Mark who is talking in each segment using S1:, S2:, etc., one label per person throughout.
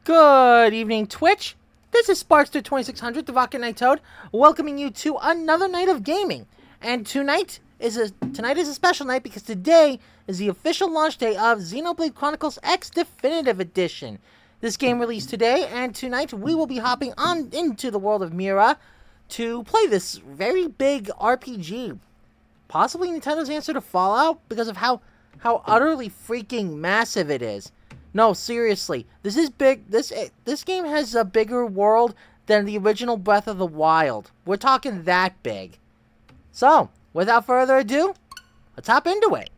S1: Good evening, Twitch. This is Sparkster2600, the Rocket Knight Toad, welcoming you to another night of gaming. And tonight is a special night because today is the official launch day of Xenoblade Chronicles X Definitive Edition. This game released today, and tonight we will be hopping on into the world of Mira to play this very big RPG. Possibly Nintendo's answer to Fallout because of how utterly freaking massive it is. No, seriously, this is big. This game has a bigger world than the original Breath of the Wild. We're talking that big. So, without further ado, let's hop into it.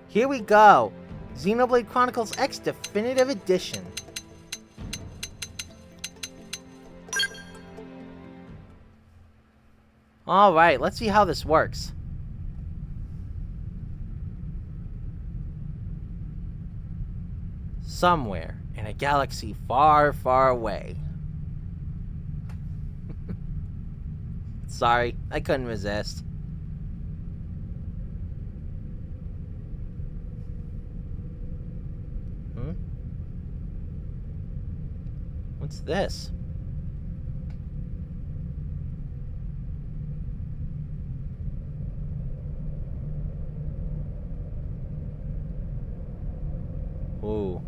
S1: Here we go. Xenoblade Chronicles X Definitive Edition. Alright, let's see how this works. Somewhere in a galaxy far, far away. Sorry, I couldn't resist. What's this? Ooh.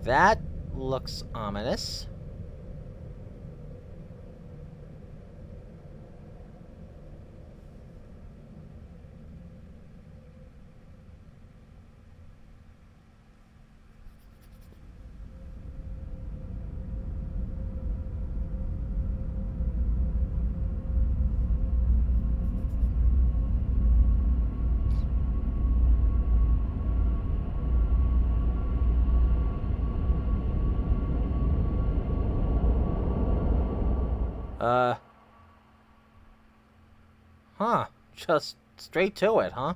S1: That looks ominous. Just straight to it, huh?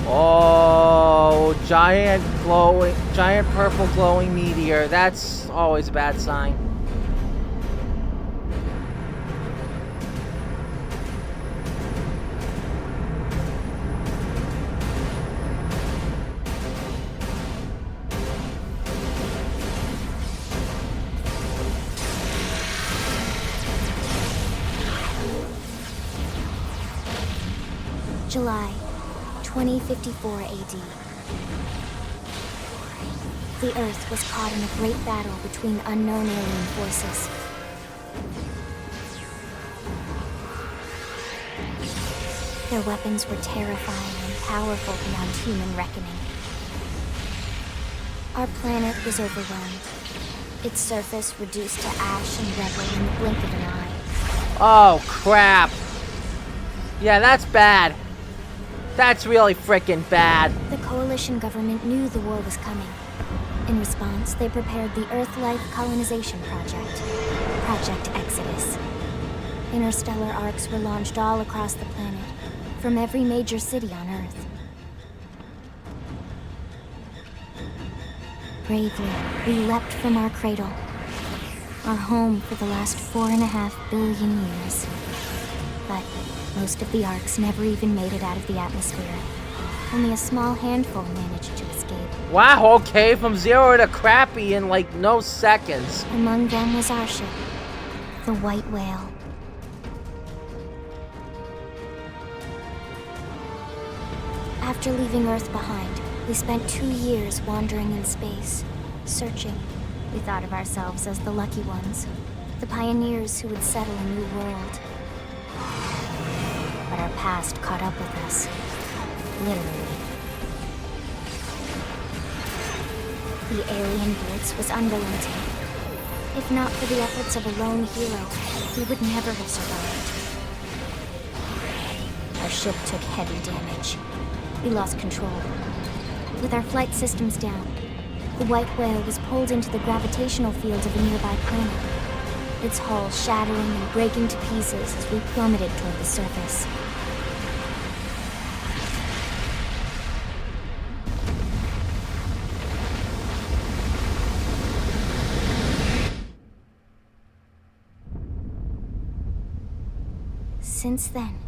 S1: Oh, giant purple glowing meteor. That's always a bad sign.
S2: July 2054 AD. The Earth was caught in a great battle between unknown alien forces. Their weapons were terrifying and powerful beyond human reckoning. Our planet was overwhelmed. Its surface reduced to ash and rubble in the blink of an eye.
S1: Oh, crap. Yeah, that's bad. That's really frickin' bad.
S2: The Coalition government knew the war was coming. In response, they prepared the Earth-Life Colonization Project, Project Exodus. Interstellar arcs were launched all across the planet, from every major city on Earth. Bravely, we leapt from our cradle, our home for the last 4.5 billion years. But most of the arcs never even made it out of the atmosphere. Only a small handful managed to escape.
S1: Wow, okay, from 0 to crappy in like no seconds.
S2: Among them was our ship, the White Whale. After leaving Earth behind, we spent 2 years wandering in space, searching. We thought of ourselves as the lucky ones, the pioneers who would settle a new world. But our past caught up with us, literally. The alien blitz was unrelenting. If not for the efforts of a lone hero, we would never have survived. Our ship took heavy damage. We lost control. With our flight systems down, the white whale was pulled into the gravitational field of a nearby planet, its hull shattering and breaking to pieces as we plummeted toward the surface. Since then,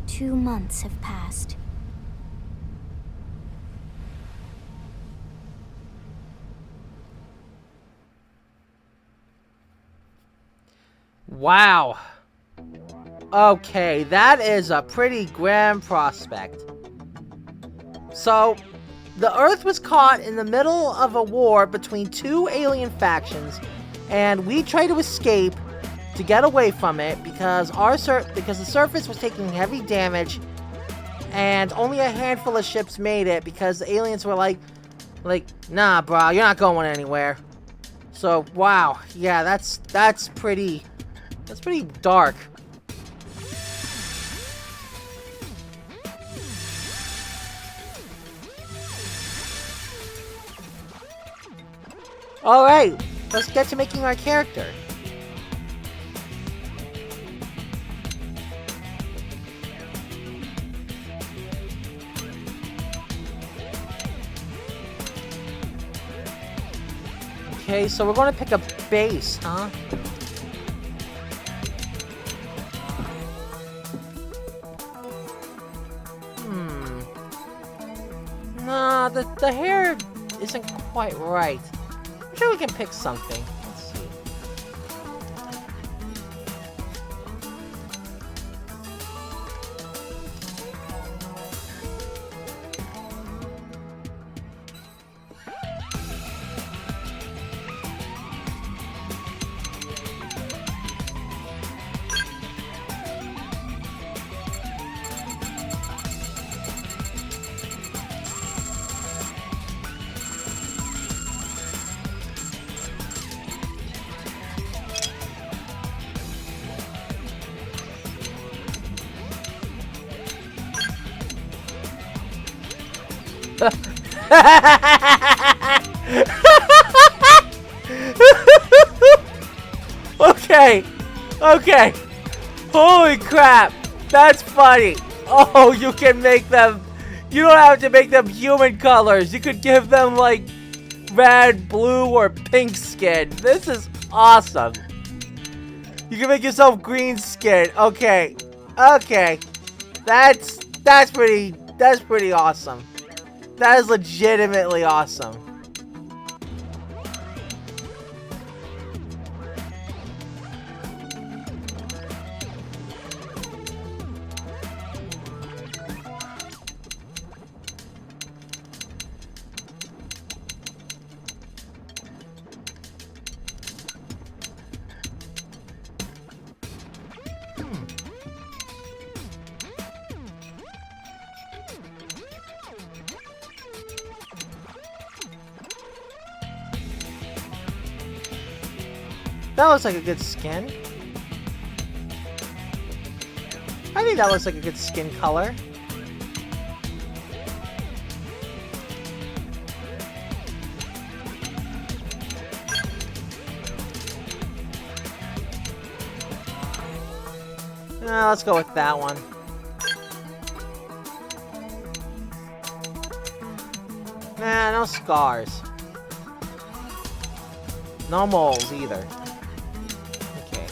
S2: 2 months have passed.
S1: Wow. Okay, that is a pretty grim prospect. So, the Earth was caught in the middle of a war between 2 alien factions, and we tried to escape to get away from it because the surface was taking heavy damage, and only a handful of ships made it because the aliens were like, nah, bro, you're not going anywhere. So, wow, yeah, that's pretty dark. All right, let's get to making our character. Okay, so we're going to pick a base, huh? Nah, the hair isn't quite right. I'm sure we can pick something. Let's see. Okay. Holy crap. That's funny. Oh, you can make them... You don't have to make them human colors. You could give them, like, red, blue, or pink skin. This is awesome. You can make yourself green skin. Okay. That's pretty awesome. That is legitimately awesome. That looks like a good skin. I think that looks like a good skin color. Let's go with that one. Nah, no scars. No moles either. Okay.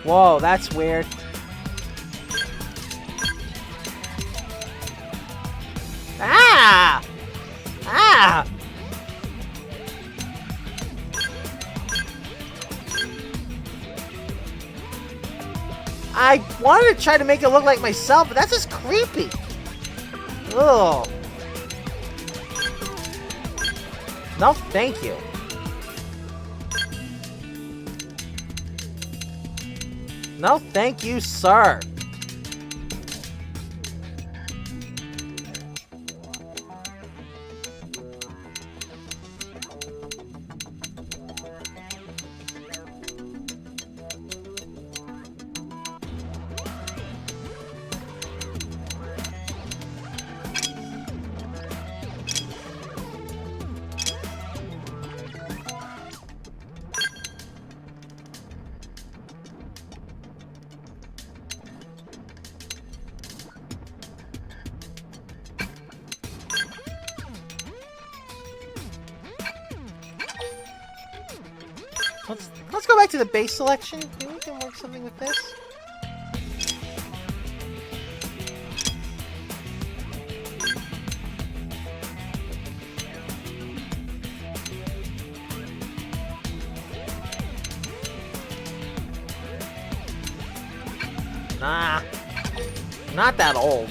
S1: Whoa, that's weird. Ah! Ah! I wanted to try to make it look like myself, but that's just creepy. Ugh. No, thank you. No, thank you, sir. Let's go back to the base selection. Maybe we can work something with this. Nah, not that old.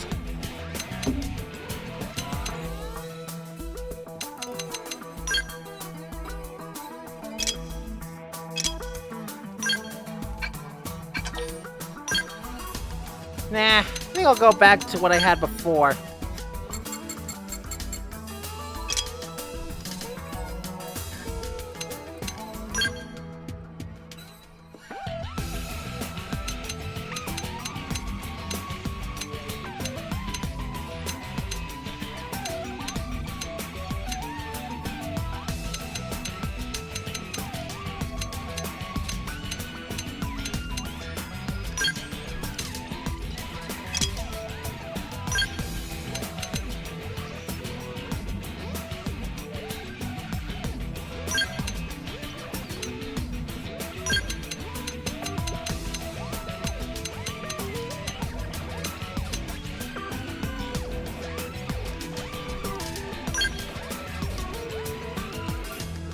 S1: Nah, I think I'll go back to what I had before.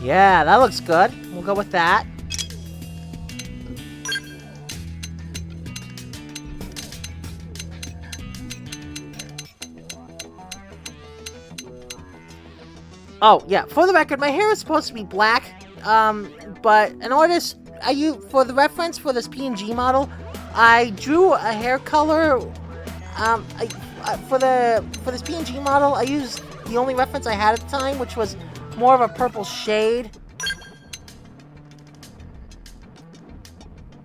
S1: Yeah, that looks good. We'll go with that. Oh, yeah, for the record, my hair is supposed to be black, but an artist, for the reference for this PNG model, I drew a hair color, for this PNG model, I used the only reference I had at the time, which was more of a purple shade.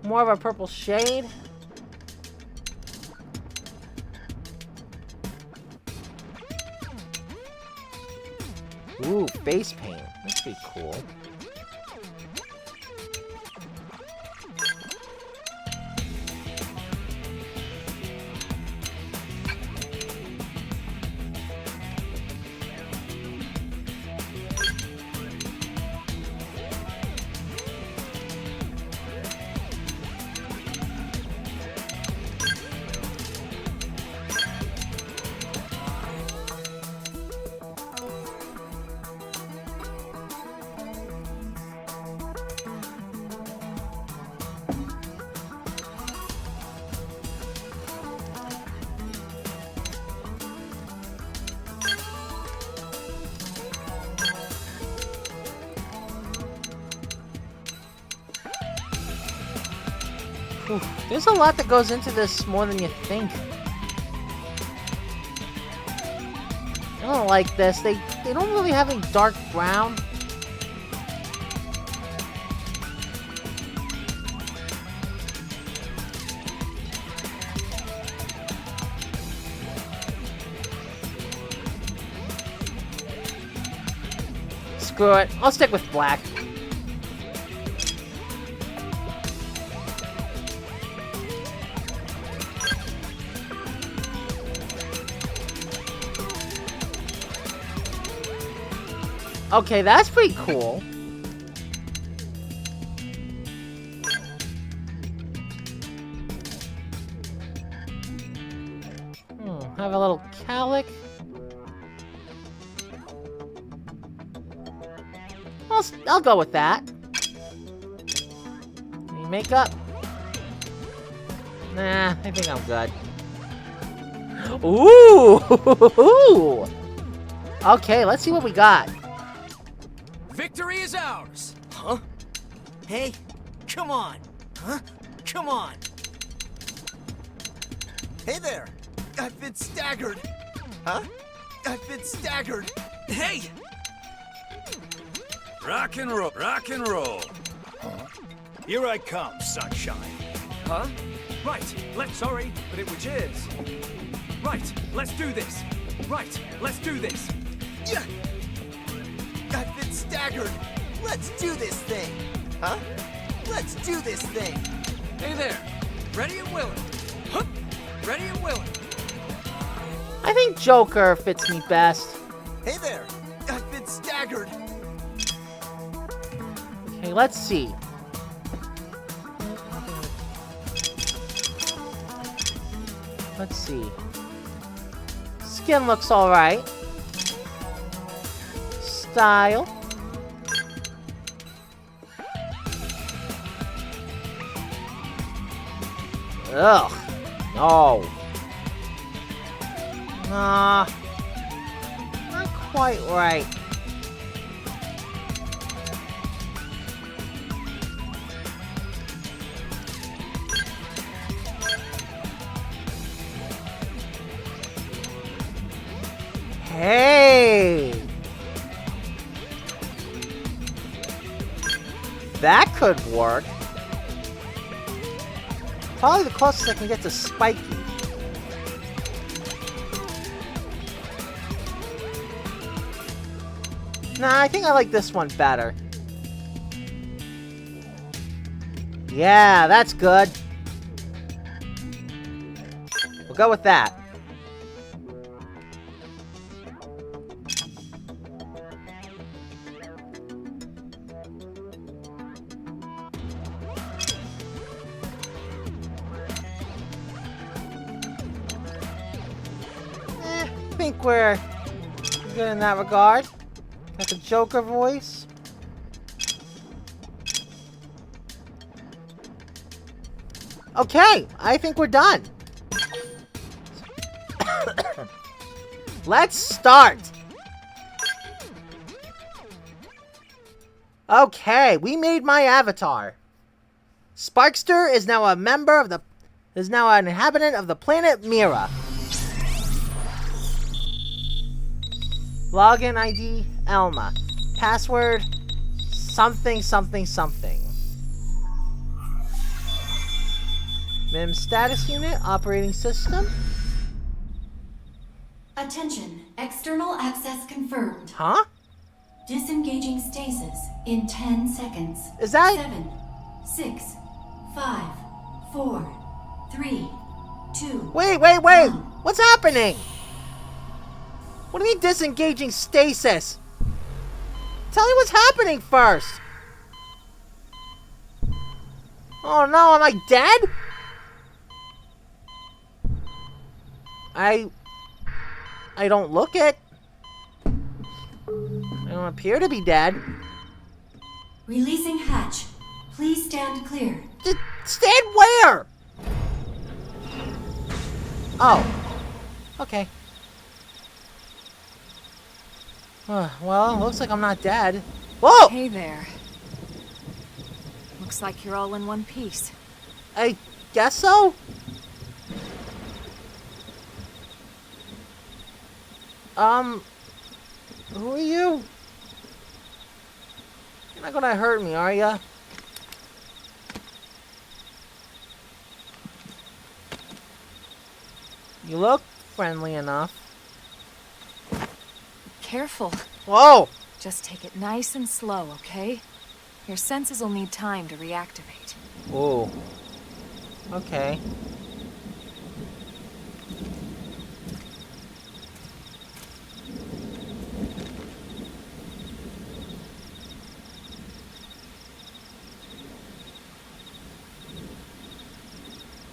S1: More of a purple shade. Ooh, face paint. That's pretty cool. Ooh, there's a lot that goes into this more than you think. I don't like this. They don't really have any dark brown. Screw it. I'll stick with black. Okay, that's pretty cool. Have a little calic. I'll go with that. Any makeup? Nah, I think I'm good. Ooh! Okay, let's see what we got.
S3: Victory is ours!
S4: Huh? Hey, come on! Huh? Come on! Hey there! I've been staggered! Huh? I've been staggered!
S3: Hey! Rock and roll, rock and roll.
S5: Here I come, sunshine.
S3: Huh? Right, sorry, but it was yours. Right, let's do this. Right, let's do this.
S4: Yeah! I've been staggered! Let's do this thing! Huh? Let's do this thing!
S3: Hey there, ready and willing. Hup. Ready and willing.
S1: I think Joker fits me best.
S4: Hey there! I've been staggered!
S1: Okay, let's see. Let's see. Skin looks alright. Style. Ugh. No. Nah. Not quite right. Hey! That could work. Probably the closest I can get to Spiky. Nah, I think I like this one better. Yeah, that's good. We'll go with that. I think we're good in that regard. Got the Joker voice. Okay, I think we're done. Let's start. Okay, we made my avatar. Sparkster is now an inhabitant of the planet Mira. Login ID, Elma. Password, something, something, something. MIM status unit, operating system.
S6: Attention, external access confirmed.
S1: Huh?
S6: Disengaging stasis in 10 seconds.
S1: Is that...
S6: 7, 6, 5, 4, 3, 2.
S1: Wait!
S6: 1.
S1: What's happening? What do you mean disengaging stasis? Tell me what's happening first. Oh no, am I dead? I don't look it. I don't appear to be dead.
S6: Releasing hatch. Please stand clear.
S1: Stand where? Oh. Okay. Well, looks like I'm not dead. Whoa!
S7: Hey there. Looks like you're all in one piece.
S1: I guess so? Who are you? You're not gonna hurt me, are ya? You look friendly enough.
S7: Careful.
S1: Whoa!
S7: Just take it nice and slow, okay? Your senses will need time to reactivate.
S1: Ooh. Okay.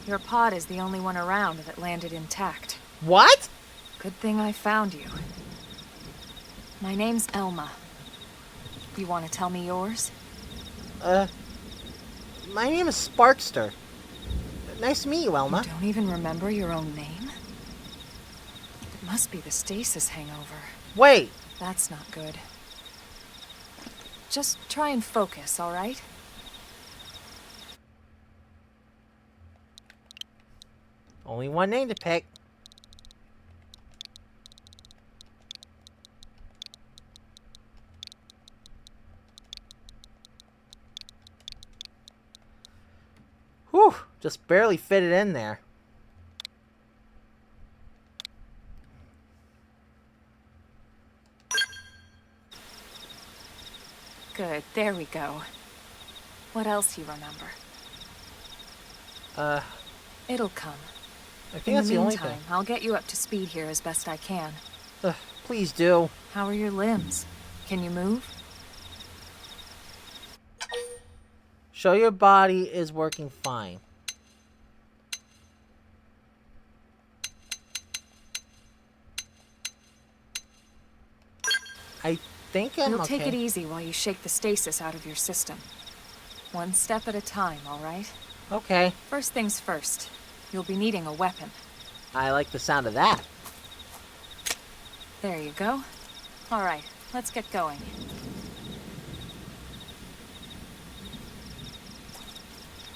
S7: Your pod is the only one around that landed intact.
S1: What?
S7: Good thing I found you. My name's Elma. You want to tell me yours?
S1: My name is Sparkster. Nice to meet you, Elma.
S7: You don't even remember your own name? It must be the stasis hangover.
S1: Wait.
S7: That's not good. Just try and focus, all right?
S1: Only one name to pick. Whew, just barely fit it in there.
S7: Good, there we go. What else you remember? It'll come.
S1: I think that's the only thing.
S7: I'll get you up to speed here as best I can.
S1: Please do.
S7: How are your limbs? Can you move?
S1: Show your body is working fine. I think I'm okay.
S7: Take it easy while you shake the stasis out of your system. One step at a time, all right?
S1: Okay.
S7: First things first. You'll be needing a weapon.
S1: I like the sound of that.
S7: There you go. All right, let's get going.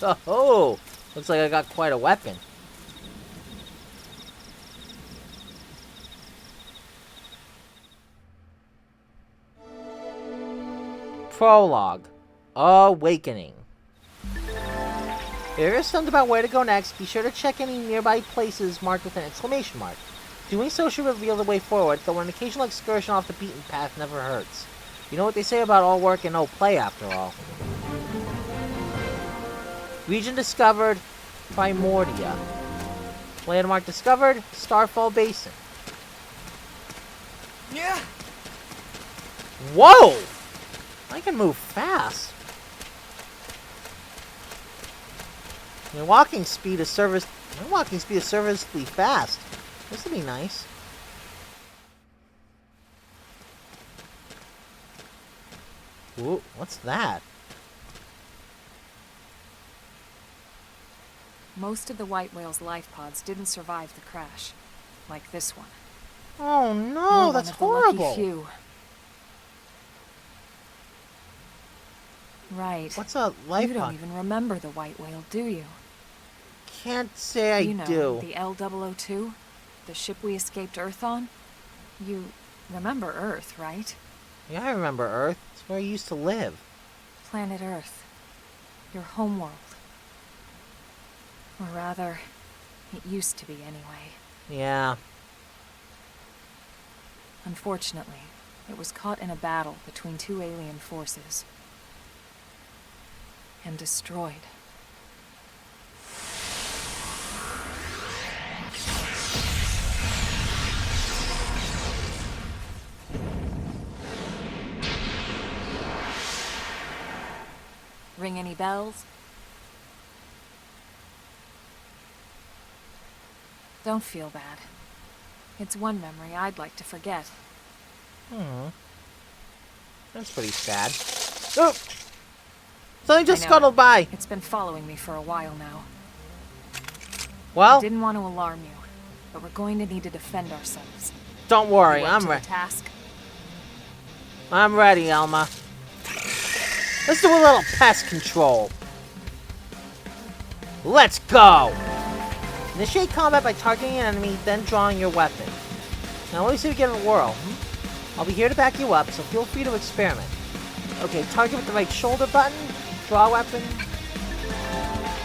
S1: Oh, looks like I got quite a weapon. Prologue. Awakening. If you're stunned about where to go next, be sure to check any nearby places marked with an exclamation mark. Doing so should reveal the way forward, though an occasional excursion off the beaten path never hurts. You know what they say about all work and no play, after all. Region discovered, Primordia. Landmark discovered, Starfall Basin.
S4: Yeah.
S1: Whoa! I can move fast. My walking speed is serviceably fast. This would be nice. Ooh, what's that?
S7: Most of the white whale's life pods didn't survive the crash, like this one.
S1: Oh no,
S7: You're
S1: that's
S7: one of the lucky
S1: horrible.
S7: few. Right.
S1: What's a life
S7: You don't
S1: pod?
S7: even remember the white whale, do you?
S1: Can't say I
S7: You know,
S1: do.
S7: the L002? The ship we escaped Earth on? You remember Earth, right?
S1: Yeah, I remember Earth. It's where I used to live.
S7: Planet Earth. Your homeworld. Or rather, it used to be anyway.
S1: Yeah.
S7: Unfortunately, it was caught in a battle between two alien forces. And destroyed. Ring any bells? Don't feel bad. It's one memory I'd like to forget.
S1: That's pretty sad. Oh! Something just
S7: I know.
S1: scuttled by.
S7: It's been following me for a while now.
S1: Well,
S7: Didn't want to alarm you, but we're going to need to defend ourselves.
S1: don't worry.
S7: You up
S1: I'm
S7: to the
S1: ready.
S7: task?
S1: I'm ready, Elma. Let's do a little pest control. Let's go! Initiate combat by targeting an enemy, then drawing your weapon. Now let me see if we get a whirl. I'll be here to back you up, so feel free to experiment. Okay, target with the right shoulder button, draw weapon.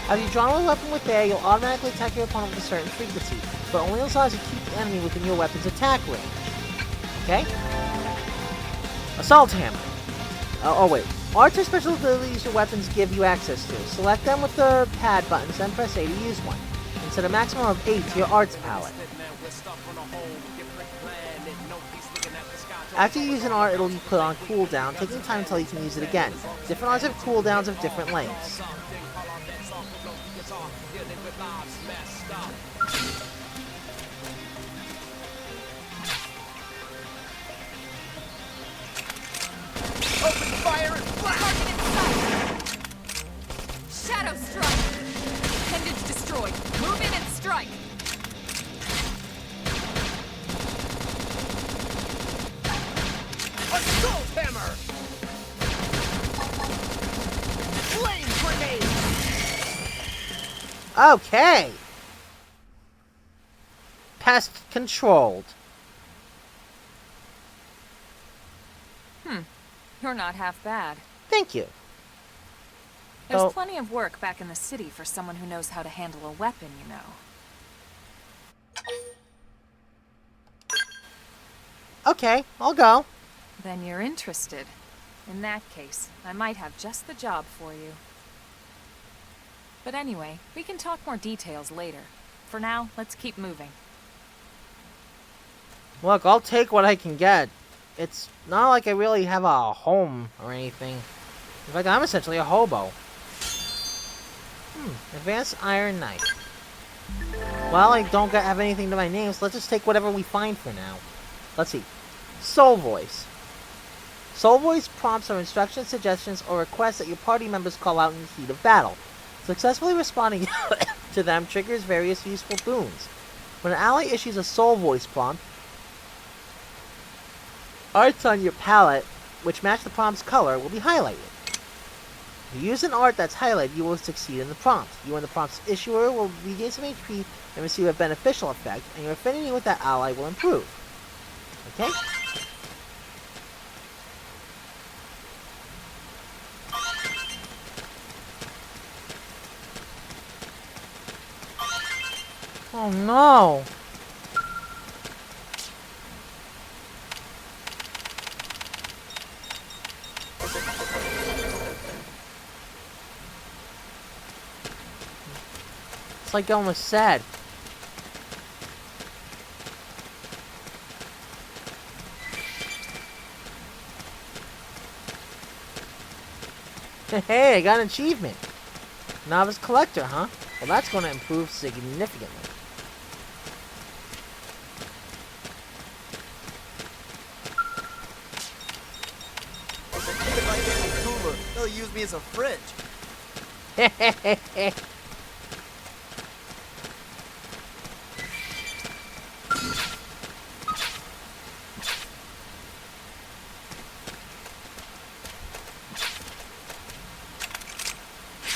S1: As you draw a weapon with A, you'll automatically attack your opponent with a certain frequency, but only as long as you keep the enemy within your weapon's attack range. Okay? Assault Hammer. Oh wait. Arts are special abilities your weapons give you access to. Select them with the pad buttons, then press A to use one. And set a maximum of 8 to your arts palette. After you use an art, it'll be put on cooldown, taking time until you can use it again. Different arts have cooldowns of different lengths.
S4: Open fire and blast!
S8: Target in sight! Shadow strike! Appendage destroyed. Move in and strike!
S4: Assault hammer! Flame grenade!
S1: Okay! Pest controlled.
S7: You're not half bad.
S1: Thank you.
S7: There's
S1: Oh.
S7: plenty of work back in the city for someone who knows how to handle a weapon, you know.
S1: Okay, I'll go.
S7: Then you're interested. In that case, I might have just the job for you. But anyway, we can talk more details later. For now, let's keep moving.
S1: Look, I'll take what I can get. It's not like I really have a home or anything. In fact, I'm essentially a hobo. Advanced iron knife. Well, I don't have anything to my name, so let's just take whatever we find for now. Let's see. Soul Voice. Soul Voice prompts are instructions, suggestions, or requests that your party members call out in the heat of battle. Successfully responding to them triggers various useful boons. When an ally issues a Soul Voice prompt, arts on your palette, which match the prompt's color, will be highlighted. If you use an art that's highlighted, you will succeed in the prompt. You and the prompt's issuer will regain some HP and receive a beneficial effect, and your affinity with that ally will improve. Okay? Oh no! It's like almost sad. Hey, I got an achievement. Novice Collector, huh? Well, that's going to improve significantly.
S4: If I get a cooler, they'll use me as a fridge.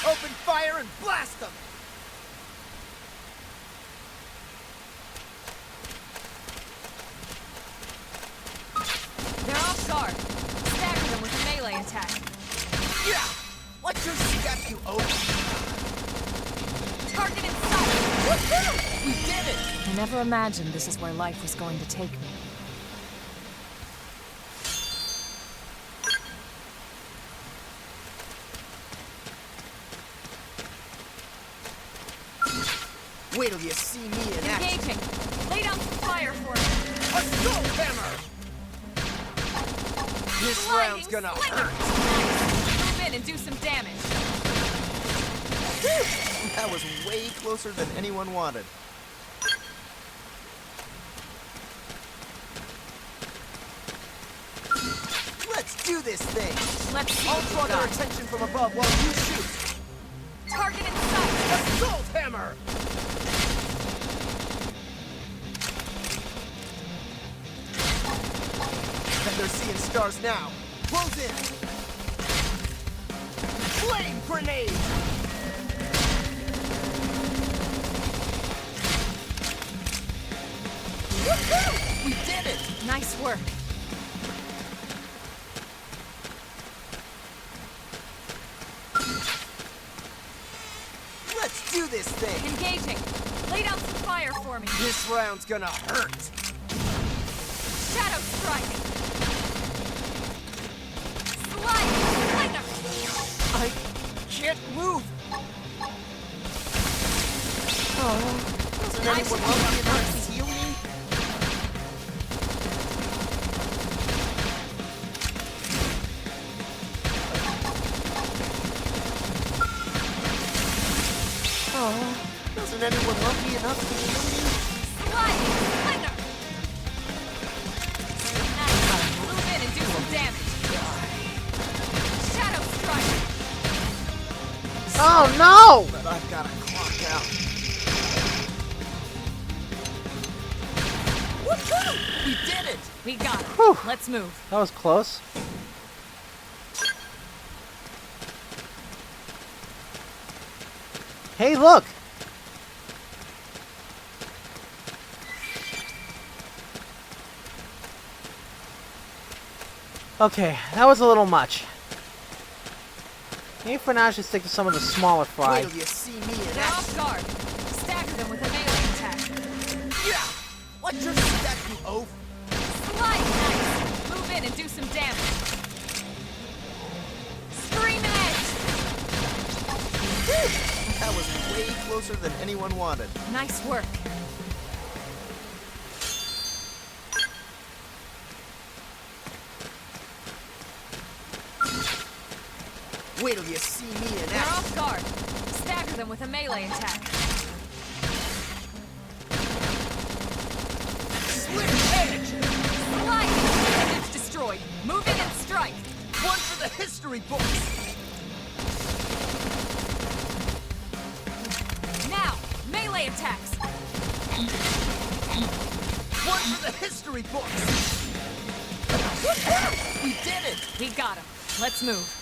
S4: Open fire and blast them!
S8: They're off guard. Stagger them with a melee attack.
S4: Yeah! Watch your step, you oaf!
S8: Target in sight.
S4: Woohoo! We did it!
S7: I never imagined this is where life was going to take me.
S4: Wait till you see me in action.
S8: Engaging. Lay down some fire for me.
S4: Assault hammer! This round's gonna hurt.
S8: Move in and do some damage.
S4: That was way closer than anyone wanted. Let's do this thing!
S8: Let's see
S4: I'll
S8: what
S4: draw
S8: you
S4: their
S8: got.
S4: attention from above while you shoot!
S8: Target in sight.
S4: Assault hammer! And they're seeing stars now. Close in! Flame grenade! Woohoo! We did it!
S8: Nice work.
S4: Let's do this thing!
S8: Engaging. Lay down some fire for me.
S4: This round's gonna hurt!
S8: Shadow strike. Slide. Lightner.
S4: I can't move! Doesn't anyone love me enough to heal me? Doesn't anyone love me enough to heal me?
S8: Slide. Lightner. Nice. Move in and do some damage. Shadow strike.
S1: Oh no!
S4: But I've gotta clock out. Woohoo! We did it!
S8: We got it.
S1: Whew.
S8: Let's move.
S1: That was close. Hey, look! Okay, that was a little much. Maybe for now I should stick to some of the smaller fry.
S4: Wait till you see me in
S8: They're off
S4: action.
S8: guard. Stagger them with a melee attack.
S4: Yeah! What's your step, you oaf?
S8: Slide nice. Move in and do some damage. Scream edge.
S4: That was way closer than anyone wanted.
S8: Nice work.
S4: Wait till you see me in
S8: They're
S4: action.
S8: off guard. Stagger them with a melee attack.
S4: Slick edge!
S8: Slide. Appendage destroyed. Move in and strike.
S4: One for the history books!
S8: Now, melee attacks.
S4: One for the history books! We did it!
S8: We got him. Let's move.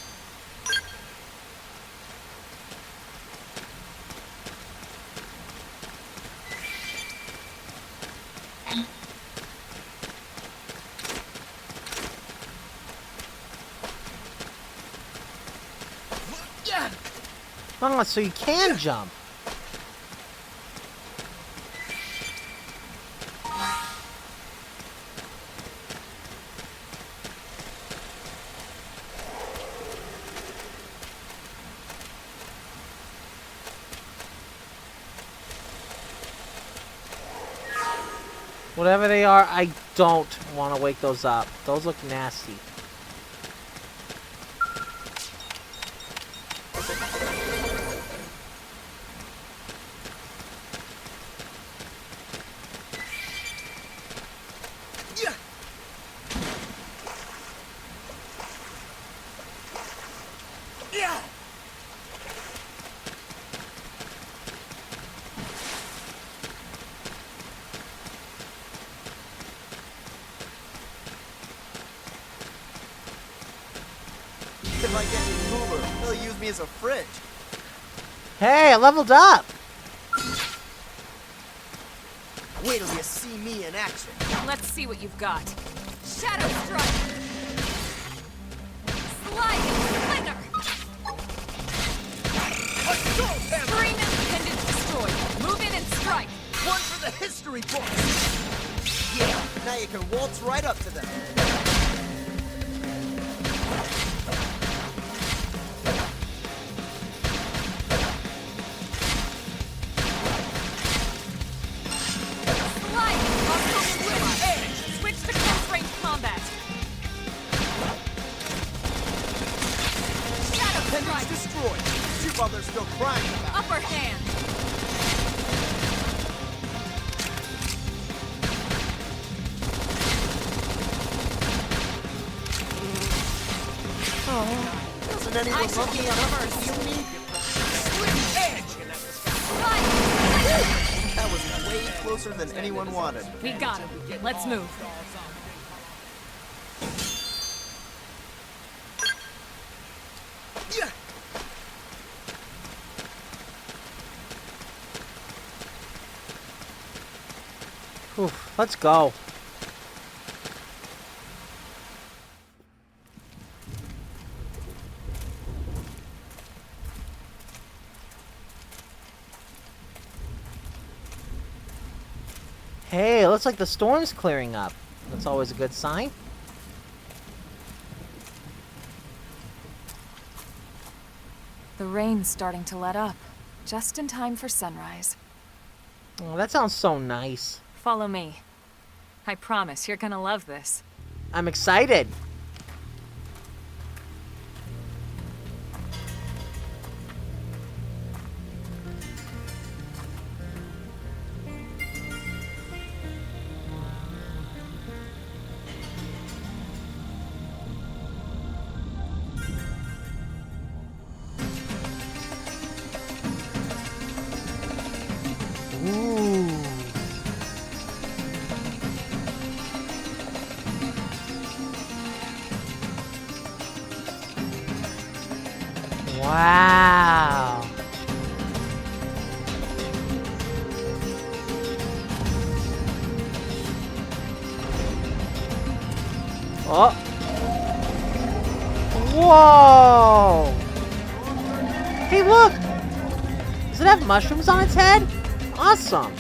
S4: Yeah!
S1: Oh, so you can jump. Whatever they are, I don't want to wake those up. Those look nasty.
S4: Yeah! Yeah! If I get cooler, they'll use me as a fridge.
S1: Hey, I leveled up.
S4: Wait till you see me in action.
S8: Let's see what you've got. Shadow strike. Sliding slinger.
S4: Assault hammer!
S8: Scream and appendage destroyed. Move in and strike.
S4: One for the history books! Yeah, now you can waltz right up to them.
S8: Sliding. Muscle switch. Switch to close range combat. Shadow
S4: Appendage
S8: strike.
S4: destroyed. Shoot while they're still crying about it.
S8: Upper hand.
S4: Doesn't anyone
S8: I should
S4: love
S8: be
S4: me
S8: in
S4: enough
S8: reverse.
S4: to heal me? Slick edge!
S8: Sliding.
S4: That was way closer than anyone wanted.
S8: We got him. Let's move.
S4: Yeah!
S1: Oof, let's go. Hey, it looks like the storm's clearing up. That's always a good sign.
S7: The rain's starting to let up, just in time for sunrise.
S1: Oh, that sounds so nice.
S7: Follow me. I promise you're gonna love this.
S1: I'm excited. Ooh. Wow. Oh. Whoa! Hey, look! Does it have mushrooms on its head? Awesome!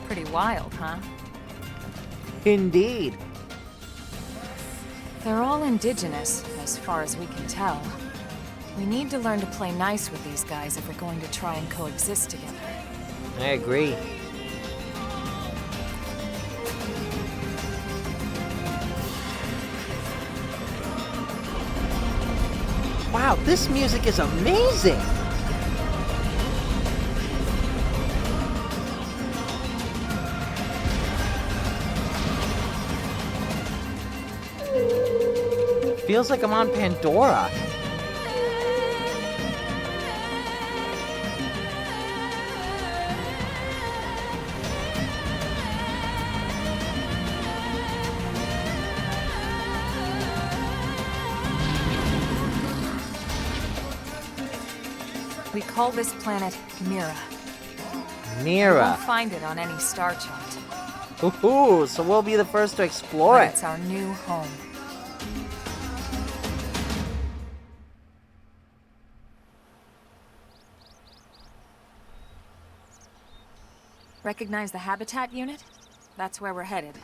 S7: Pretty wild, huh?
S1: Indeed.
S7: They're all indigenous, as far as we can tell. We need to learn to play nice with these guys if we're going to try and coexist together.
S1: I agree. Wow, this music is amazing! Feels like I'm on Pandora.
S7: We call this planet Mira. You
S1: Mira.
S7: won't find it on any star chart.
S1: Ooh, so we'll be the first to explore
S7: But
S1: it.
S7: it's our new home. Recognize the habitat unit? That's where we're headed.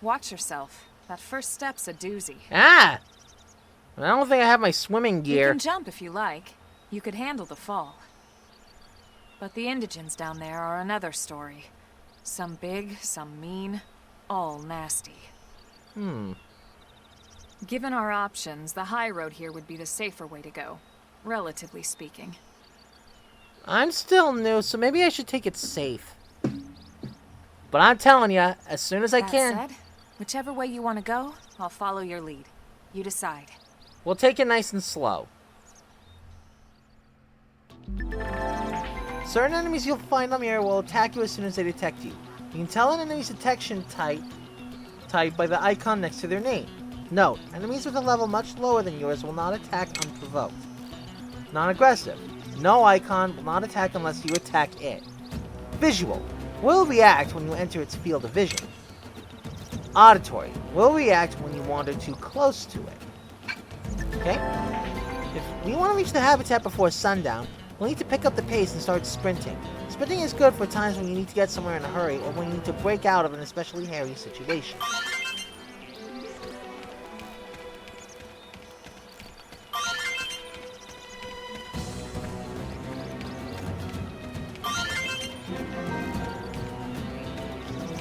S7: Watch yourself. That first step's a doozy.
S1: Ah! I don't think I have my swimming
S7: You
S1: gear.
S7: can jump if you like. You could handle the fall. But the indigents down there are another story. Some big, some mean, all nasty. Given our options, the high road here would be the safer way to go, relatively speaking.
S1: I'm still new, so maybe I should take it safe. But I'm telling you, as soon as I
S7: That
S1: can,
S7: said, whichever way you want to go, I'll follow your lead. You decide.
S1: we'll take it nice and slow. Certain enemies you'll find on the air will attack you as soon as they detect you. You can tell an enemy's detection type by the icon next to their name. Note, enemies with a level much lower than yours will not attack unprovoked. Non-aggressive. No icon will not attack unless you attack it. Visual. Will react when you enter its field of vision. Auditory. Will react when you wander too close to it. Okay? If we want to reach the habitat before sundown, we'll need to pick up the pace and start sprinting. Sprinting is good for times when you need to get somewhere in a hurry or when you need to break out of an especially hairy situation.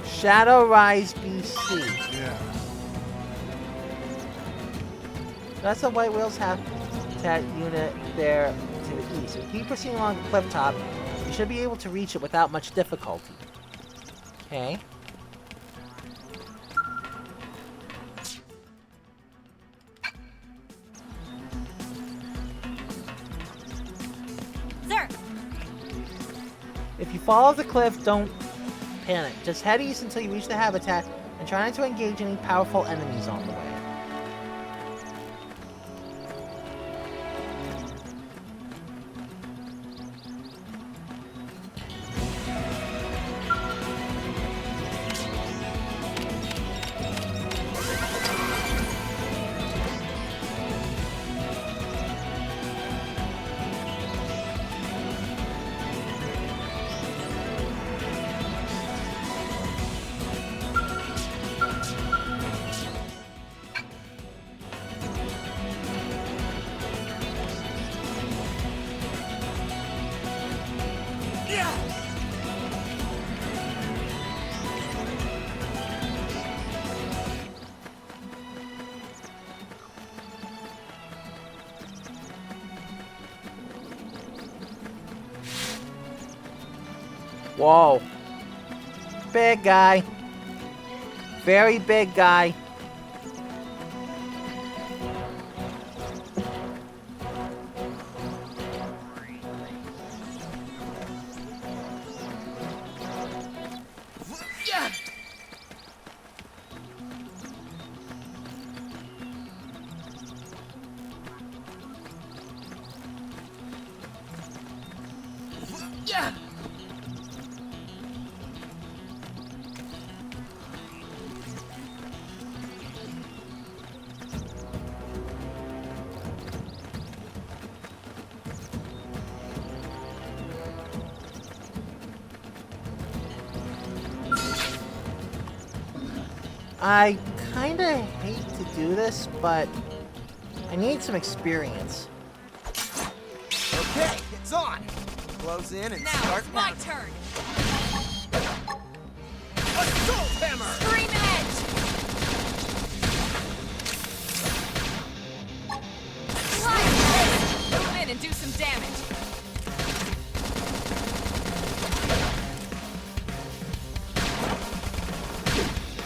S1: Shadow Rise BC.
S5: Yeah.
S1: That's the White Whale's habitat unit there to the east. If you keep proceeding along the cliff top, you should be able to reach it without much difficulty. Okay.
S2: Sir!
S1: If you fall off the cliff, don't panic. Just head east until you reach the habitat and try not to engage any powerful enemies on the way. Whoa. Big guy. Very big guy.
S4: Yeah!
S1: I kinda hate to do this, but I need some experience.
S4: Okay, it's on! Close in and
S8: Now
S4: start
S8: it's my
S4: pounding.
S8: turn.
S4: Assault hammer!
S8: Scream edge. Slide edge. Move in and do some damage.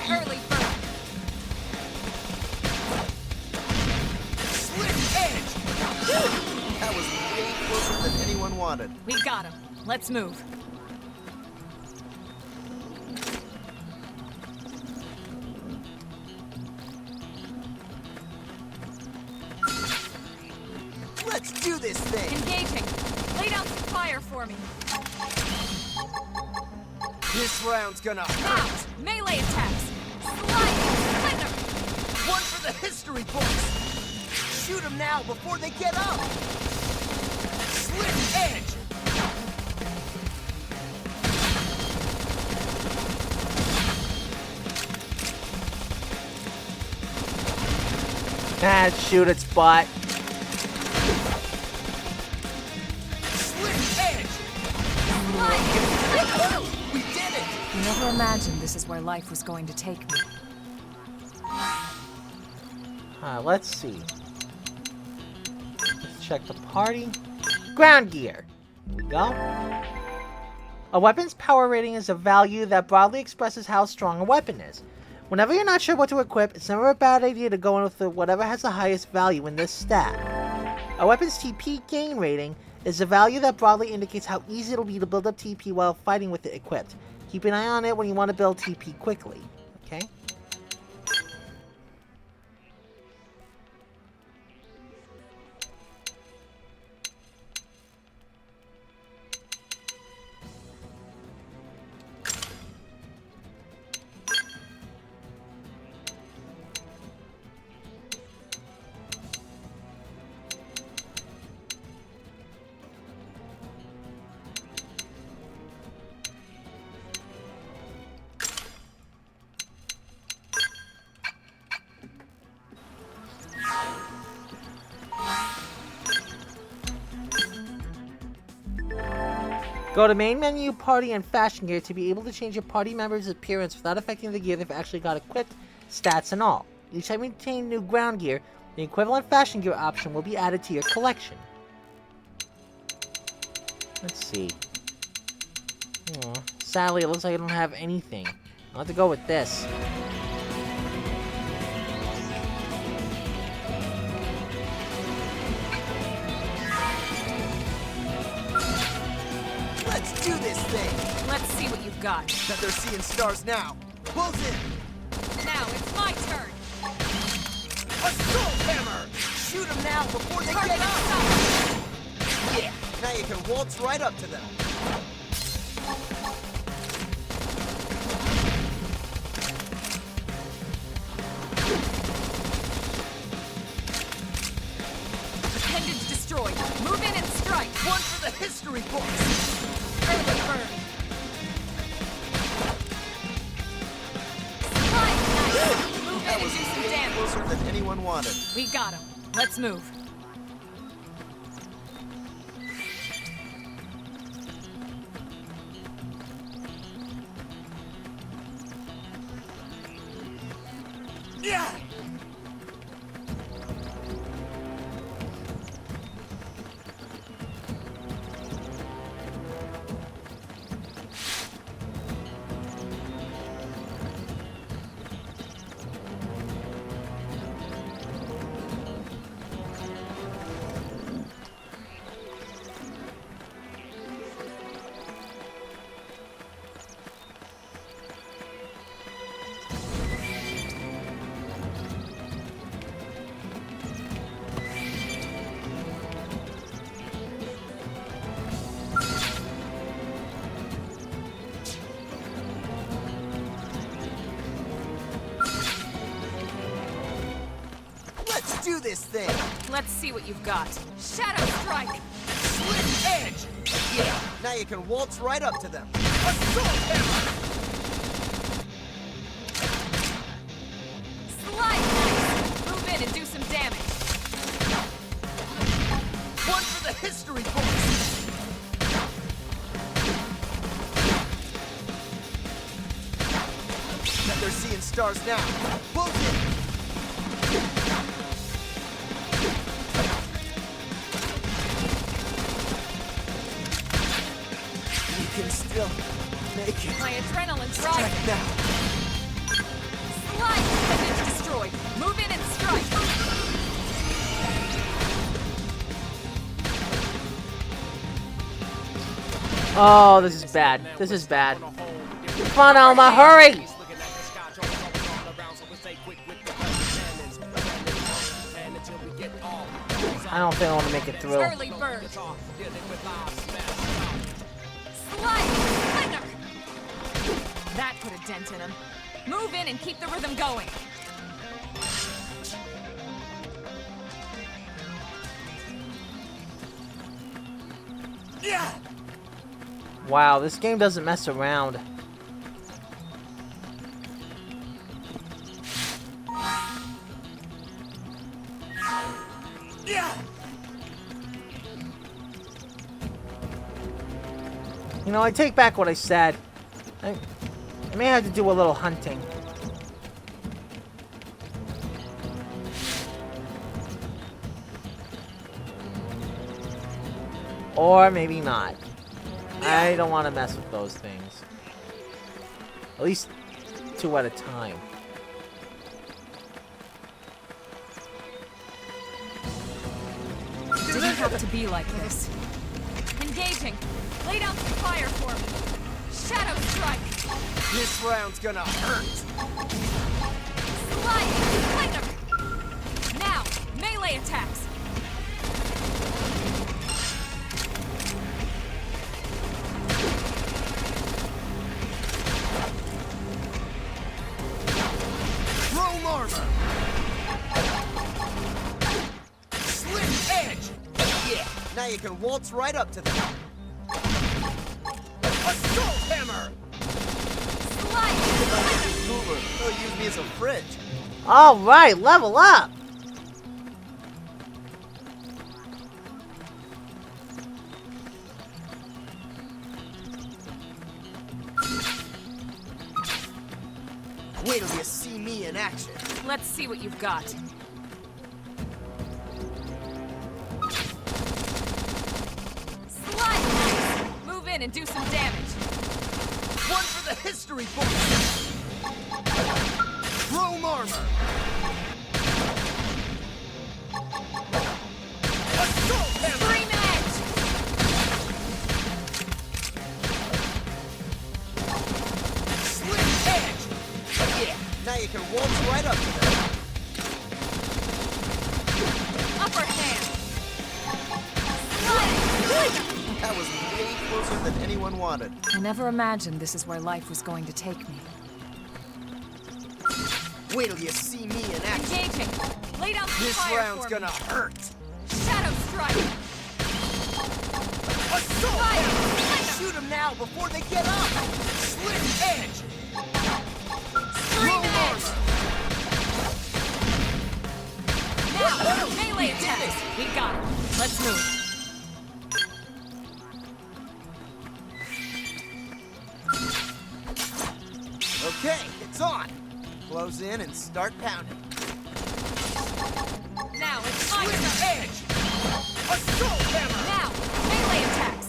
S8: Early burn.
S4: Slit edge! That was way closer than anyone wanted.
S8: We got him. Let's move.
S4: Let's do this thing!
S8: Engaging. Lay down some fire for me.
S4: This round's gonna
S8: Now,
S4: hurt!
S8: melee attacks. Sliding. Slither.
S4: One for the history books! Shoot them now before they get up! Slit edge!
S1: Ah, shoot its butt.
S4: Slit edge!
S8: Sliding.
S4: We did it!
S7: Never imagined this is where life was going to take me.
S1: Let's see. Let's check the party. Ground gear. Here we go. A weapon's power rating is a value that broadly expresses how strong a weapon is. Whenever you're not sure what to equip, it's never a bad idea to go in with whatever has the highest value in this stat. A weapon's TP gain rating is a value that broadly indicates how easy it'll be to build up TP while fighting with it equipped. Keep an eye on it when you want to build TP quickly. Okay? Go to main menu, party, and fashion gear to be able to change your party members' appearance without affecting the gear they've actually got equipped, stats, and all. Each time you obtain new ground gear, the equivalent fashion gear option will be added to your collection. Let's see. Aw, sadly, it looks like I don't have anything. I'll have to go with this.
S4: Let's do this thing!
S8: Let's see what you've got.
S4: Bet they're seeing stars now. Close in!
S8: Now it's my turn.
S4: Assault hammer! Shoot them now before they
S8: Target
S4: get up!
S8: stop.
S4: Yeah, now you can waltz right up to them.
S8: Appendage destroyed. Move in and strike.
S4: One for the history books!
S8: Early burn. Slide knife. Move in
S4: That
S8: and
S4: was
S8: do some
S4: way
S8: damage.
S4: closer than anyone wanted.
S8: We got him. Let's move.
S4: Yeah! do this thing.
S7: Let's see what you've got.
S8: Shadow Strike!
S4: Slit edge! Yeah, now you can waltz right up to them.
S3: Assault hammer!
S8: Slide! Move in and do some damage.
S4: One for the history books! Bet they're seeing stars now. Close in! You can still make it.
S8: My adrenaline's
S4: Strike
S8: rising.
S4: now.
S8: Slide! Appendage destroyed. Move in and strike.
S1: Oh, this is bad. This is bad. Come on, Alma, hurry! I don't think I want to make it through.
S8: Early bird. Slide! Slinger! That put a dent in him. Move in and keep the rhythm going.
S4: Yeah!
S1: Wow, this game doesn't mess around.
S4: Yeah!
S1: You know, I take back what I said. I may have to do a little hunting. Or maybe not. I don't want to mess with those things. At least 2 at a time.
S7: Didn't have to be like this.
S8: Engaging. Lay down some fire for me. Shadow Strike.
S4: This round's gonna hurt.
S8: Slide! Slinger! Now, melee attacks.
S4: Chrome armor. Slit edge. Yeah, now you can waltz right up to them. Assault hammer.
S8: Slide!
S4: Cooler. They'll use me as a fridge.
S1: Alright, level up!
S4: Wait till you see me in action.
S7: Let's see what you've got.
S8: Slide! Move in and do some damage.
S4: One for the history books. Chrome armor. Assault hammer.
S8: Scream edge!
S4: Slit edge. Yeah, now you can waltz right up to them.
S8: Upper hand. Slide!
S4: That was way closer than anyone wanted.
S7: I never imagined this is where life was going to take me.
S4: Wait till you see me in action.
S8: Engaging. Lay down some
S4: This
S8: fire
S4: round's
S8: for
S4: gonna
S8: me.
S4: hurt.
S8: Shadow Strike.
S4: Assault
S8: Fire!
S4: hammer.
S8: Slinger!
S4: Shoot them now before they get up. Slit edge.
S8: Scream
S4: Chrome
S8: edge!
S4: armor.
S8: Now, melee attacks.
S7: We got it. Let's move.
S4: Okay, it's on. Close in and start pounding.
S8: Now it's my
S4: Slit
S8: turn.
S4: edge. Assault hammer.
S8: Now, melee attacks.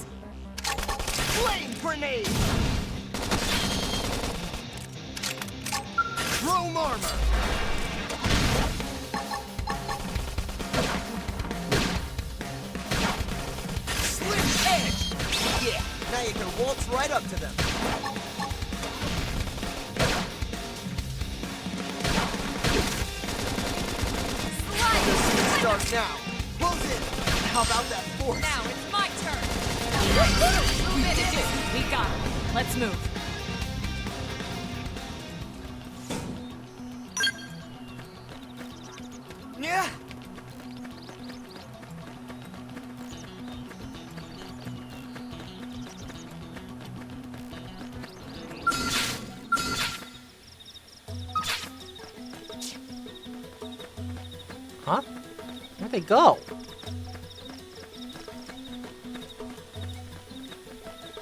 S4: Flame grenade. Chrome armor. Slit edge. Yeah, now you can waltz right up to them.
S8: Slide!
S4: Stars now. Close in. How about that force?
S8: Now it's my turn.
S7: Move in and do it. We got it. Let's move.
S4: Yeah,
S1: Huh? Where'd they go?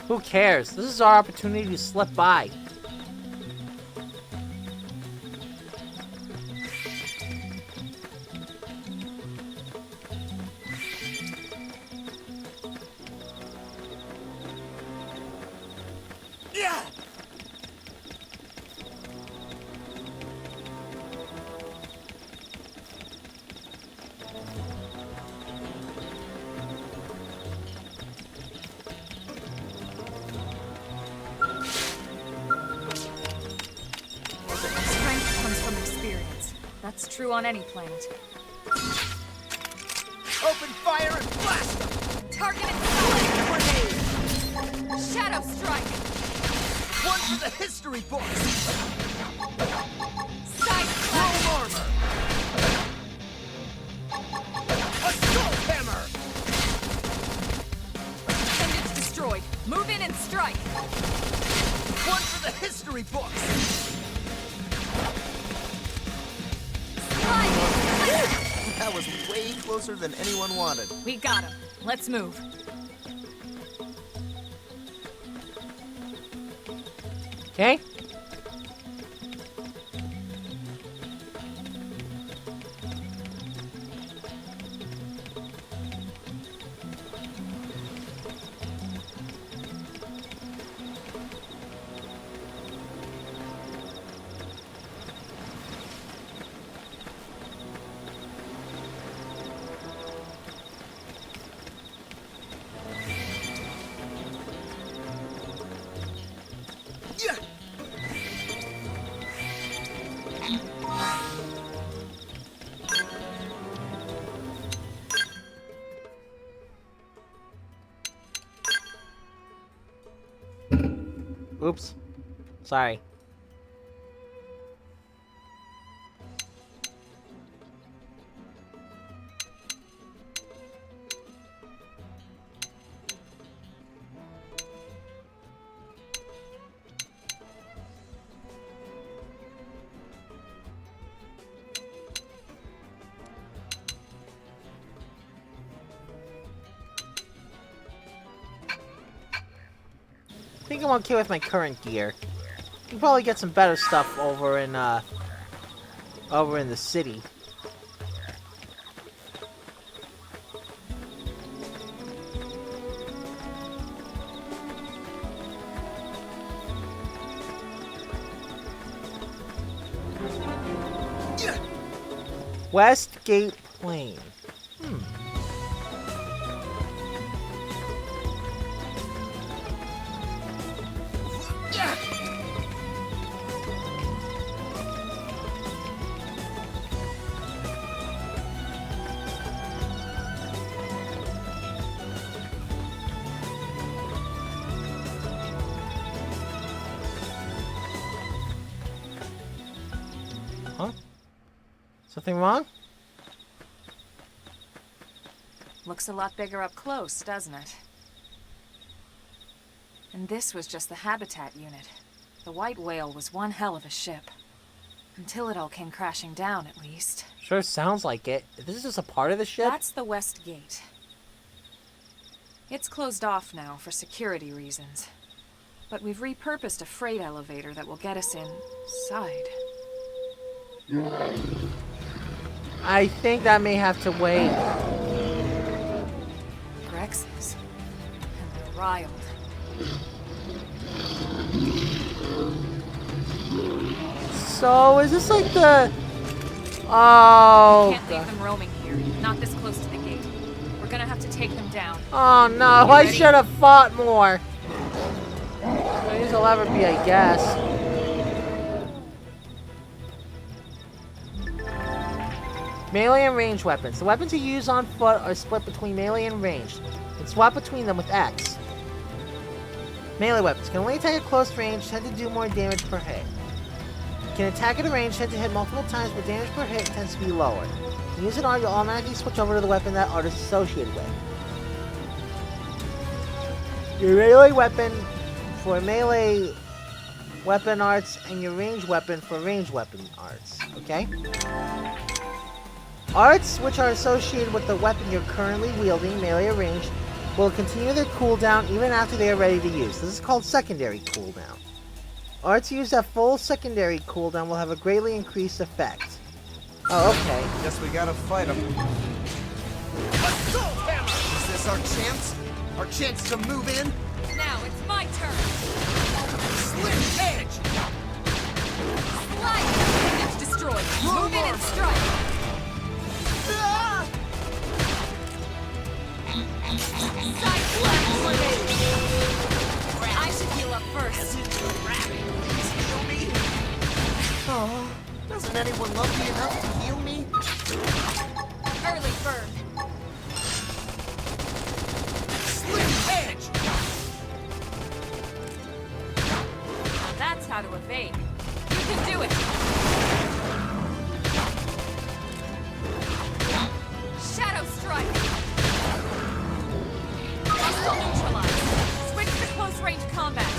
S1: Who cares? This is our opportunity to slip by.
S4: Yeah!
S7: Strength comes from experience. That's true on any planet.
S4: Open fire and blast them!
S8: Target it.
S4: Grenade!
S8: Shadow strike.
S4: One for the history books!
S8: Side slash.
S4: Chrome armor! Assault hammer!
S8: Appendage destroyed. Move in and strike.
S4: One for the history books!
S8: Slide.
S4: That was way closer than anyone wanted.
S8: We got him. Let's move.
S1: Okay?
S4: Yeah!
S1: Oops. Sorry. I think I'm okay with my current gear. You can probably get some better stuff over in the city.
S4: Yeah!
S1: Westgate Plain.
S4: Yeah!
S1: Huh? Something wrong?
S7: Looks a lot bigger up close, doesn't it? And this was just the habitat unit. The white whale was one hell of a ship. Until it all came crashing down, at least.
S1: Sure sounds like it. This is just a part of the ship?
S7: That's the West Gate. It's closed off now for security reasons. But we've repurposed a freight elevator that will get us inside.
S1: I think that may have to wait.
S7: Grexes. And they're riled.
S1: So, is this like the... Oh,
S7: Can't leave them roaming here. Not this close to the gate. We're gonna have to take them down.
S1: oh no, I should have fought more. These will ever be, I guess. Melee and ranged weapons. The weapons you use on foot are split between melee and ranged. You can swap between them with X. Melee weapons can only attack at close range, tend to do more damage per hit. Can attack at a range, tend to hit multiple times, but damage per hit tends to be lower. When you use an art, you'll automatically switch over to the weapon that art is associated with. Your melee weapon for melee weapon arts, and your ranged weapon for ranged weapon arts. Okay? Arts which are associated with the weapon you're currently wielding, melee or ranged, will continue their cooldown even after they are ready to use. This is called secondary cooldown. Arts used at full secondary cooldown will have a greatly increased effect. Oh, okay.
S4: Guess we gotta fight him. Assault hammer! Is this our chance? Our chance to move in?
S8: Now it's my turn.
S4: Slim edge!
S8: Slide! It's destroyed. Move in and strike.
S4: Ah!
S8: Side flex. I should heal up first.
S4: Oh, doesn't anyone love me enough to heal me?
S8: Early bird.
S4: Slim edge!
S8: Now that's how to evade. You can do it. Shadow strike. Hostile neutralized. Switch to close range combat.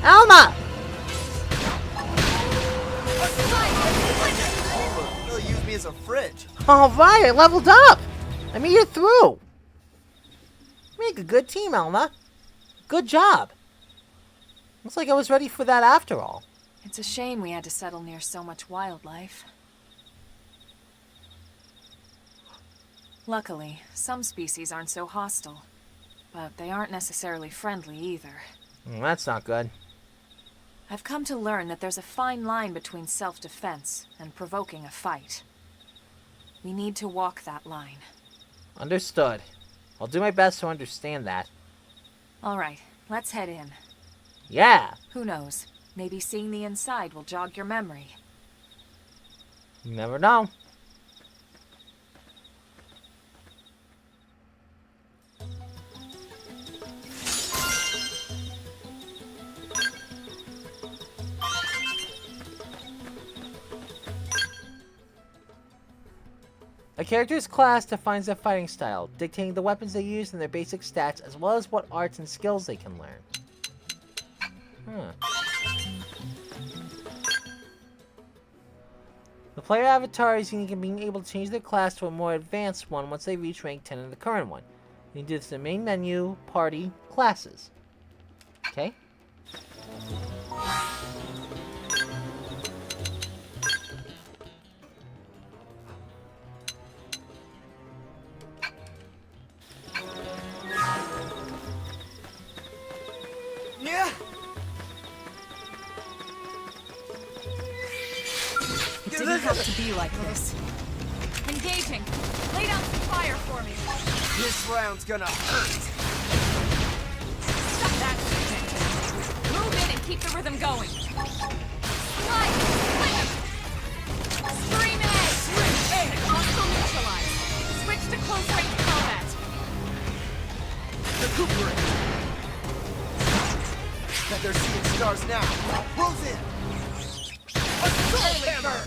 S1: Alma!
S4: They'll use me as a fridge.
S1: Alright, I leveled up! I made it through! Make a good team, Alma. Good job. Looks like I was ready for that after all.
S7: It's a shame we had to settle near so much wildlife. Luckily, some species aren't so hostile. But they aren't necessarily friendly either.
S1: That's not good.
S7: I've come to learn that there's a fine line between self-defense and provoking a fight. We need to walk that line.
S1: Understood. I'll do my best to understand that.
S7: All right, let's head in.
S1: Yeah!
S7: Who knows? Maybe seeing the inside will jog your memory.
S1: You never know. A character's class defines their fighting style, dictating the weapons they use and their basic stats, as well as what arts and skills they can learn. The player avatar is unique in being able to change their class to a more advanced one once they reach rank 10 in the current one. You can do this in the main menu, party, classes. Okay?
S4: Yeah!
S8: Didn't have to be like this. Engaging. Lay down some fire for me.
S4: This round's gonna hurt.
S8: Stop that. Move in and keep the rhythm going. Slide. Flip. Stream edge. Hostile neutralized. Switch to close range combat.
S4: Recuperate. Bet they're seeing stars now. Rolls in. Assault hammer!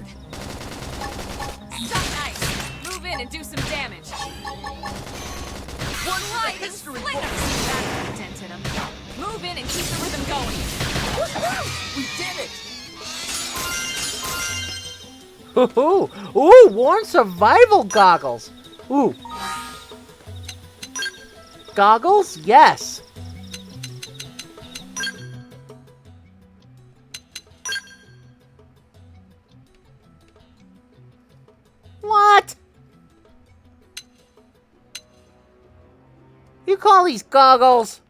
S8: Stop nice. Move in and do some damage.
S4: One
S8: Slide
S4: for the history
S8: and flick.
S4: books.
S8: That dented him. Move in and keep the rhythm going.
S4: We did it!
S1: Ooh, ooh, worn survival goggles. Ooh. Goggles? Yes. What? You call these goggles?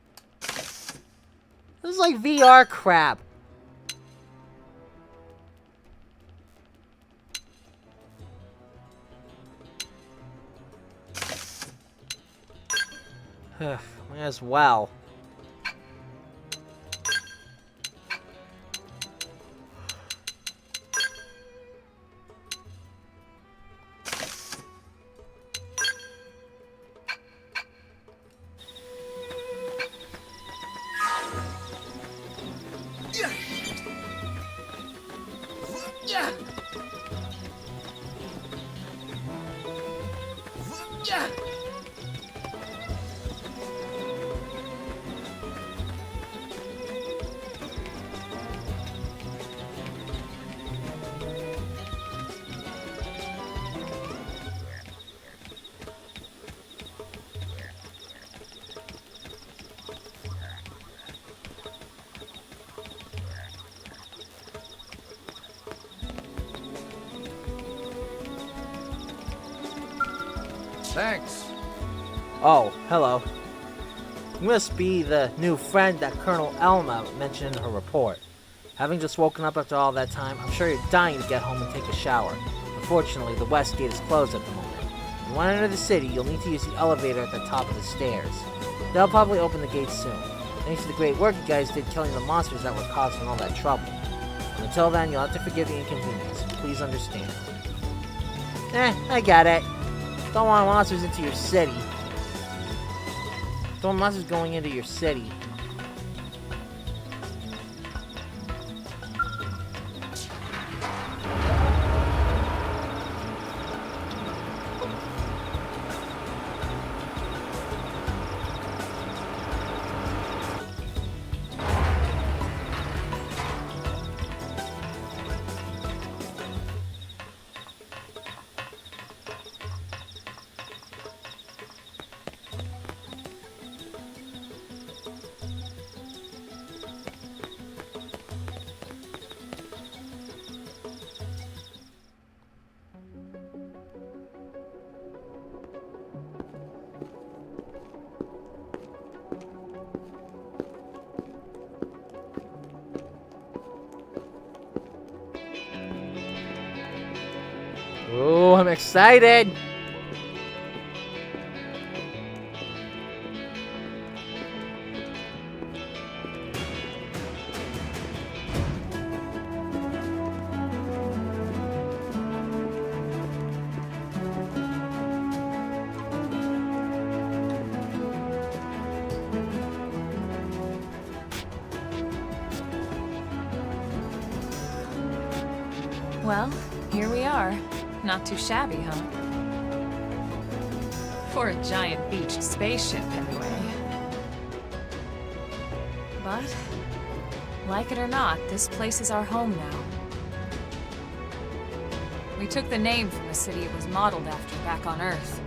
S1: This is like VR crap. As well.
S3: Thanks.
S1: Oh, hello. You must be the new friend that Colonel Elma mentioned in her report. Having just woken up after all that time, I'm sure you're dying to get home and take a shower. Unfortunately, the west gate is closed at the moment. If you want to enter the city, you'll need to use the elevator at the top of the stairs. They'll probably open the gates soon. Thanks to the great work you guys did killing the monsters that were causing all that trouble. And until then, you'll have to forgive the inconvenience. Please understand. I get it. Don't want monsters into your city. Don't want monsters going into your city. Ooh, I'm excited!
S7: Well, here we are. Not too shabby, huh? For a giant beached spaceship, anyway. But, like it or not, this place is our home now. We took the name from the city it was modeled after back on Earth.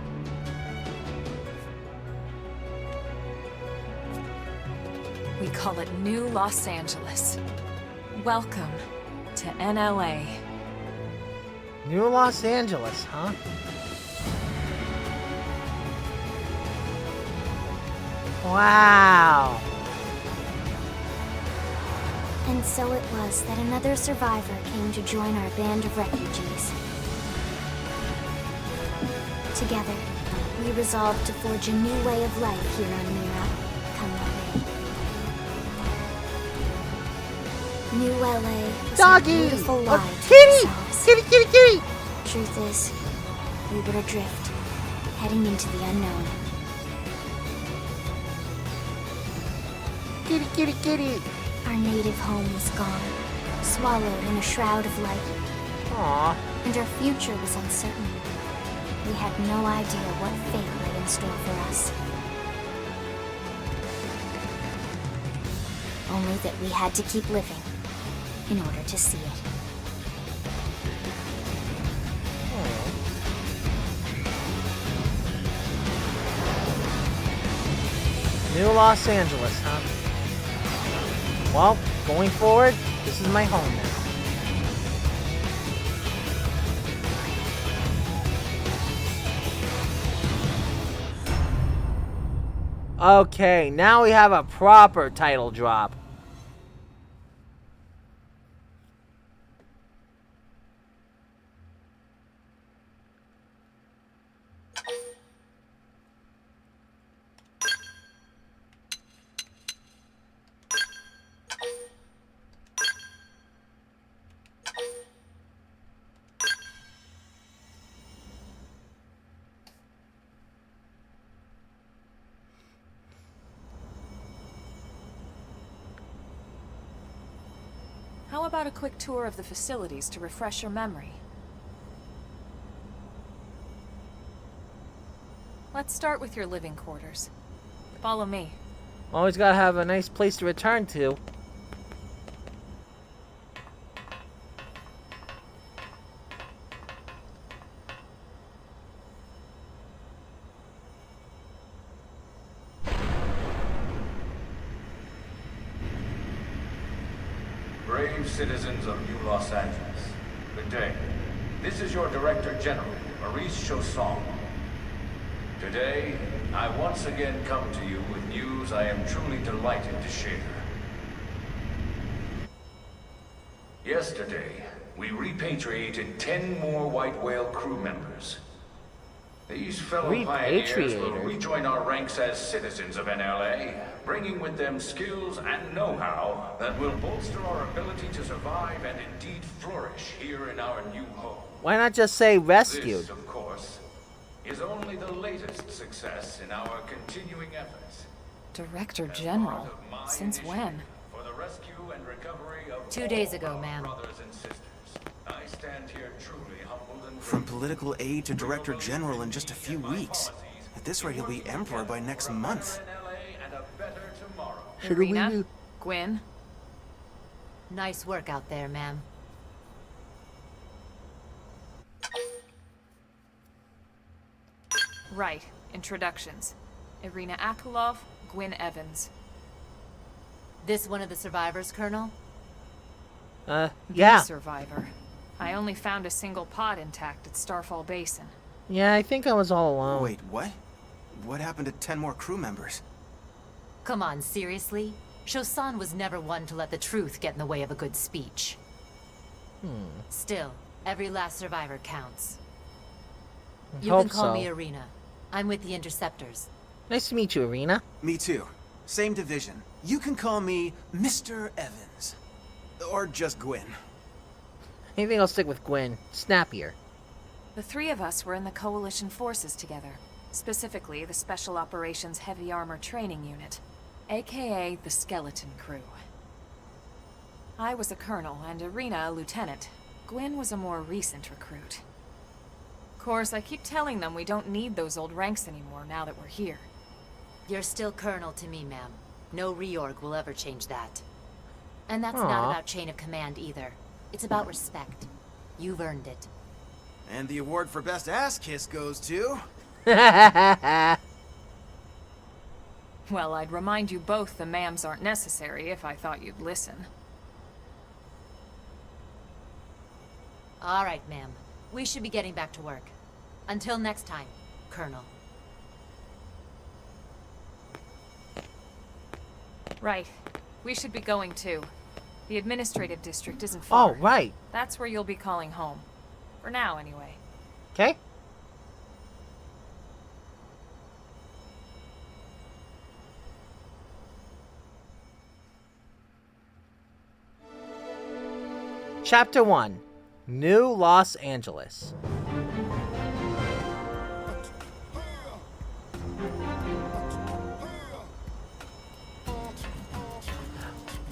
S7: We call it New Los Angeles. Welcome to NLA.
S1: New Los Angeles, huh? Wow!
S2: And so it was that another survivor came to join our band of refugees. Together, we resolved to forge a new way of life here on Mira. Come LA. New LA was a
S1: Doggy!
S2: beautiful
S1: Oh,
S2: lie to
S1: kitty!
S2: ourselves.
S1: Kitty, kitty, kitty!
S2: Truth is, we were adrift, heading into the unknown.
S1: Kitty, kitty, kitty!
S2: Our native home was gone, swallowed in a shroud of light,
S1: Aww.
S2: and our future was uncertain. We had no idea what fate lay in store for us. Only that we had to keep living in order to see it.
S1: New Los Angeles, huh? Well, going forward, this is my home now. Okay, now we have a proper title drop.
S7: How about a quick tour of the facilities to refresh your memory? Let's start with your living quarters. Follow me.
S1: Always gotta have a nice place to return to.
S9: Brave citizens of New Los Angeles, good day. This is your Director General, Maurice Chausson. Today, I once again come to you with news I am truly delighted to share. Yesterday, we repatriated 10 more White Whale crew members. These fellow pioneers will rejoin our ranks as citizens of NLA, bringing with them skills and know-how that will bolster our ability to survive and indeed flourish here in our new home.
S1: Why not just say rescued?
S9: This, of course, is only the latest success in our continuing efforts.
S7: Director General? Since when?
S9: For the rescue and recovery of
S10: 2 days ago, ma'am.
S9: brothers and sisters. I stand here truly humbled and
S4: From political aide to director general in just a few weeks. At this rate, he'll be emperor by next month.
S1: Should we
S7: Irina?
S1: do?
S7: Gwyn?
S10: Nice work out there, ma'am.
S7: Right. Introductions. Irina Akulov, Gwyn Evans.
S10: This one of the survivors, Colonel?
S7: The
S1: Yeah.
S7: survivor. I only found a single pod intact at Starfall Basin.
S1: Yeah, I think I was all alone.
S4: Wait, what? What happened to 10 more crew members?
S10: Come on, seriously? Shosan was never one to let the truth get in the way of a good speech. Still, every last survivor counts. You
S1: Hope
S10: can call
S1: so.
S10: me Irina. I'm with the Interceptors.
S1: Nice to meet you, Irina.
S4: Me too. Same division. You can call me Mr. Evans. Or just Gwyn.
S1: I think I'll stick with Gwyn. Snappier.
S7: The three of us were in the Coalition forces together. Specifically, the Special Operations Heavy Armor Training Unit, aka the Skeleton Crew. I was a colonel and Irina a lieutenant. Gwyn was a more recent recruit. Of course, I keep telling them we don't need those old ranks anymore now that we're here.
S10: You're still Colonel to me, ma'am. No reorg will ever change that. And that's not
S1: Aw.
S10: about chain of command either. It's about respect. You've earned it.
S4: And the award for best ass kiss goes to...
S7: Well, I'd remind you both the ma'ams aren't necessary if I thought you'd listen.
S10: All right, ma'am. We should be getting back to work. Until next time, Colonel.
S7: Right. We should be going too. The administrative district isn't far.
S1: Oh, right.
S7: That's where you'll be calling home. For now, anyway.
S1: Okay. Chapter 1. New Los Angeles.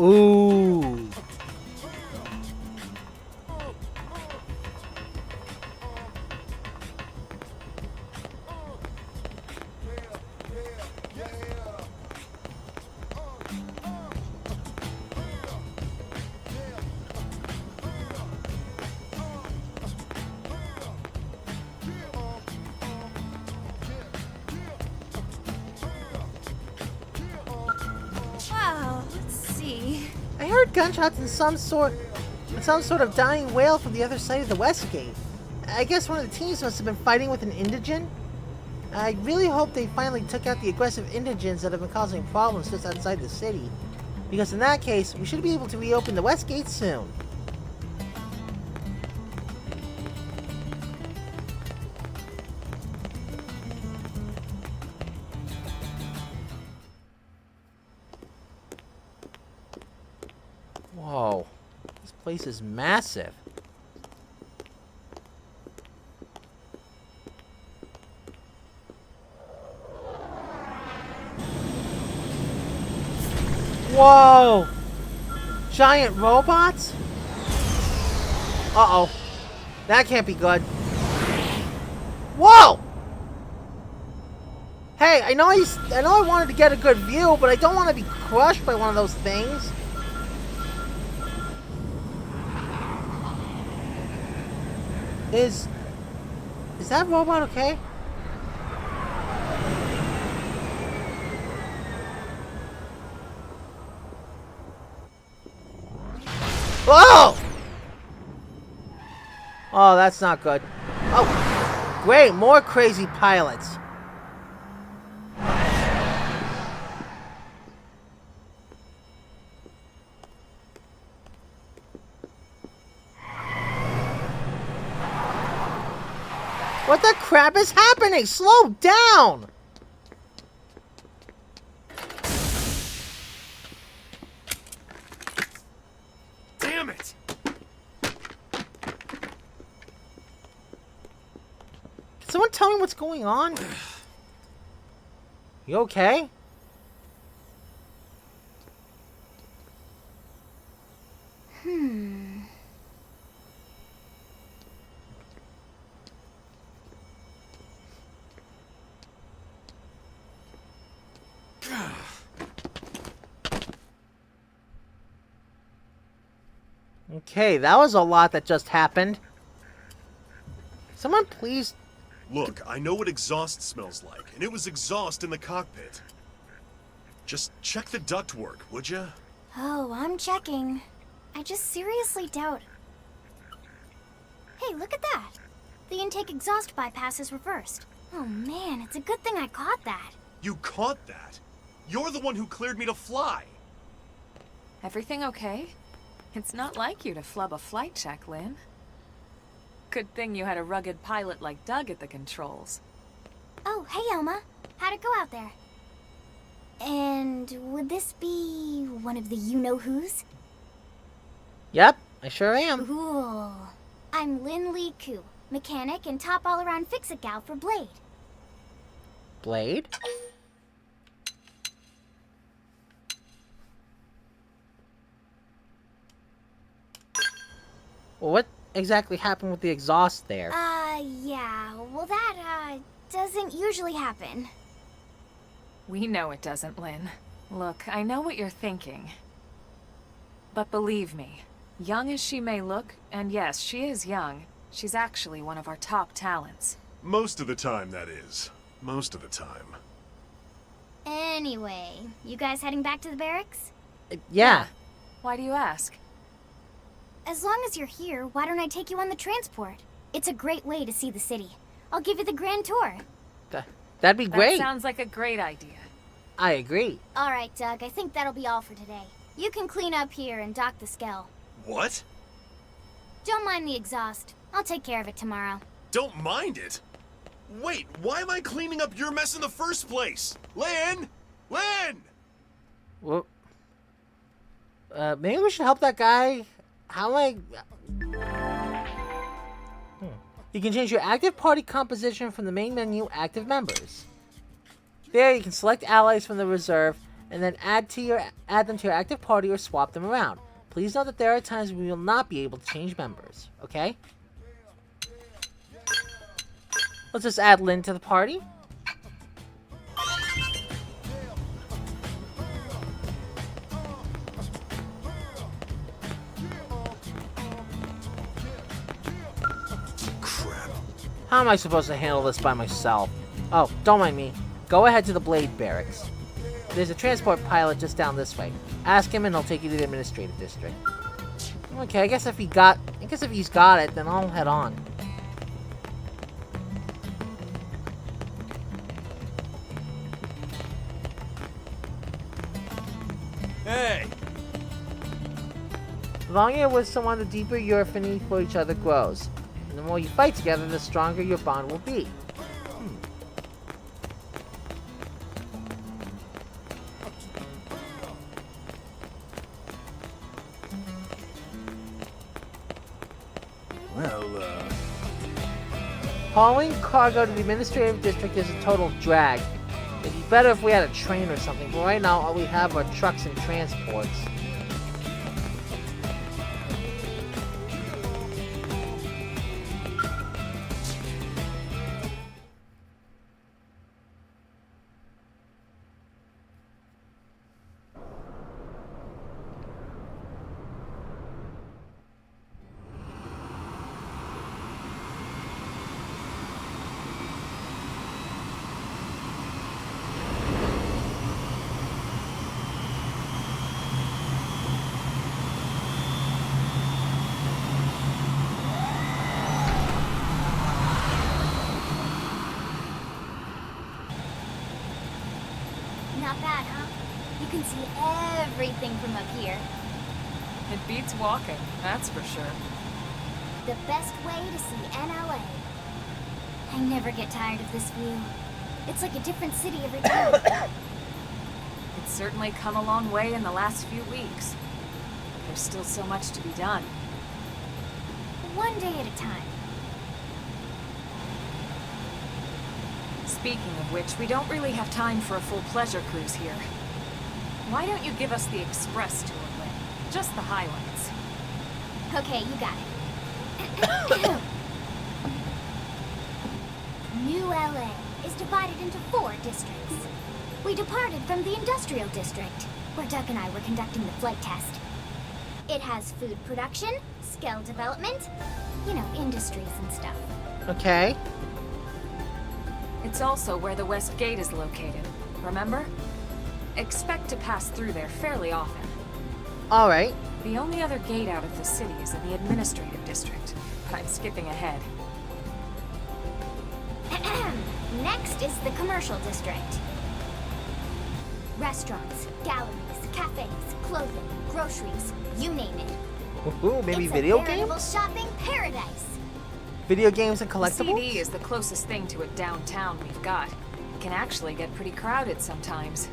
S1: Ooh.
S8: Wow, let's see.
S1: I heard gunshots and some sort of dying whale from the other side of the West Gate. I guess one of the teams must have been fighting with an indigene. I really hope they finally took out the aggressive indigenes that have been causing problems just outside the city. Because in that case, we should be able to reopen the West Gate soon. Whoa, this place is massive. Whoa! Giant robots? Uh-oh. That can't be good. Whoa! Hey, I know I wanted to get a good view, but I don't want to be crushed by one of those things. Is that robot okay? Whoa! Oh, that's not good. Oh, great, more crazy pilots. What the crap is happening? Slow down!
S3: Damn it!
S1: Can someone tell me what's going on? You okay? Okay, that was a lot that just happened. Someone please...
S11: Look, I know what exhaust smells like, and it was exhaust in the cockpit. Just check the ductwork, would ya?
S2: Oh, I'm checking. I just seriously doubt... Hey, look at that! The intake exhaust bypass is reversed. Oh man, it's a good thing I caught that.
S11: You caught that? You're the one who cleared me to fly!
S7: Everything okay? It's not like you to flub a flight check, Lynn. Good thing you had a rugged pilot like Doug at the controls.
S2: Oh, hey Elma. How'd it go out there? And would this be one of the you-know-who's?
S1: Yep, I sure am.
S2: Cool. I'm Lynn Lee Koo, mechanic and top all-around fix-it gal for Blade.
S1: Blade? Well, what exactly happened with the exhaust there?
S2: Yeah. Well, that, doesn't usually happen.
S7: We know it doesn't, Lynn. Look, I know what you're thinking. But believe me, young as she may look, and yes, she is young, she's actually one of our top talents.
S11: Most of the time, that is. Most of the time.
S2: Anyway, you guys heading back to the barracks?
S1: Yeah.
S7: Why do you ask?
S2: As long as you're here, why don't I take you on the transport? It's a great way to see the city. I'll give you the grand tour.
S1: That'd be great.
S7: That sounds like a great idea.
S1: I agree.
S2: All right, Doug, I think that'll be all for today. You can clean up here and dock the Skell.
S11: What?
S2: Don't mind the exhaust. I'll take care of it tomorrow.
S11: Don't mind it? Wait, why am I cleaning up your mess in the first place? Lynn! Lynn!
S1: Well, maybe we should help that guy. How am I... You can change your active party composition from the main menu, Active Members. There, you can select allies from the reserve, and then add them to your active party or swap them around. Please note that there are times we will not be able to change members, okay? Let's just add Lynn to the party. How am I supposed to handle this by myself? Oh, don't mind me. Go ahead to the Blade Barracks. There's a transport pilot just down this way. Ask him and he'll take you to the administrative district. Okay, I guess if he's got it, then I'll head on.
S3: Hey!
S1: The longer you're with someone, the deeper your affinity for each other grows. And the more you fight together, the stronger your bond will be. Hauling cargo to the administrative district is a total drag. It'd be better if we had a train or something, but right now all we have are trucks and transports.
S2: Not bad, huh? You can see everything from up here.
S7: It beats walking, that's for sure.
S2: The best way to see NLA. I never get tired of this view. It's like a different city every time.
S7: It's certainly come a long way in the last few weeks. There's still so much to be done.
S2: One day at a time.
S7: Speaking of which, we don't really have time for a full pleasure cruise here. Why don't you give us the express tour, Lynn? Just the highlights.
S2: Okay, you got it. New LA is divided into 4 districts. We departed from the industrial district, where Duck and I were conducting the flight test. It has food production, skill development, you know, industries and stuff.
S1: Okay.
S7: It's also where the West Gate is located, remember? Expect to pass through there fairly often.
S1: Alright.
S7: The only other gate out of the city is in the administrative district. I'm skipping ahead.
S2: Next is the commercial district. Restaurants, galleries, cafes, clothing, groceries, you name it.
S1: Ooh, maybe
S2: it's
S1: video
S2: a veritable
S1: games?
S2: shopping paradise.
S1: Video games and
S7: The
S1: collectibles?
S7: CD is the closest thing to a downtown we've got. It can actually get pretty crowded sometimes.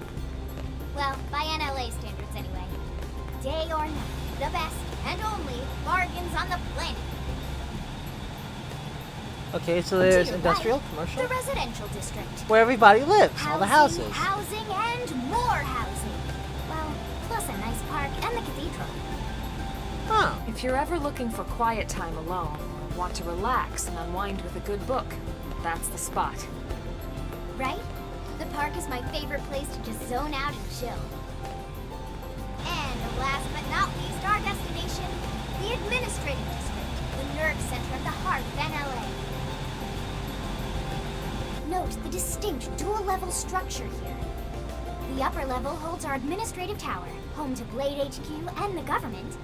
S2: Well, by NLA standards anyway. Day or night, the best and only bargains on the planet.
S1: Okay, so there's
S2: To your
S1: industrial,
S2: right,
S1: commercial,
S2: the residential district.
S1: where everybody lives, all the
S2: Housing,
S1: houses.
S2: housing, and more housing. Well, plus a nice park and the cathedral.
S1: Huh.
S7: If you're ever looking for quiet time alone, or want to relax and unwind with a good book, that's the spot.
S2: Right? The park is my favorite place to just zone out and chill. And last but not least, our destination, the administrative district, the nerve center of the heart of NLA. Note the distinct dual-level structure here. The upper level holds our administrative tower, home to Blade HQ and the government.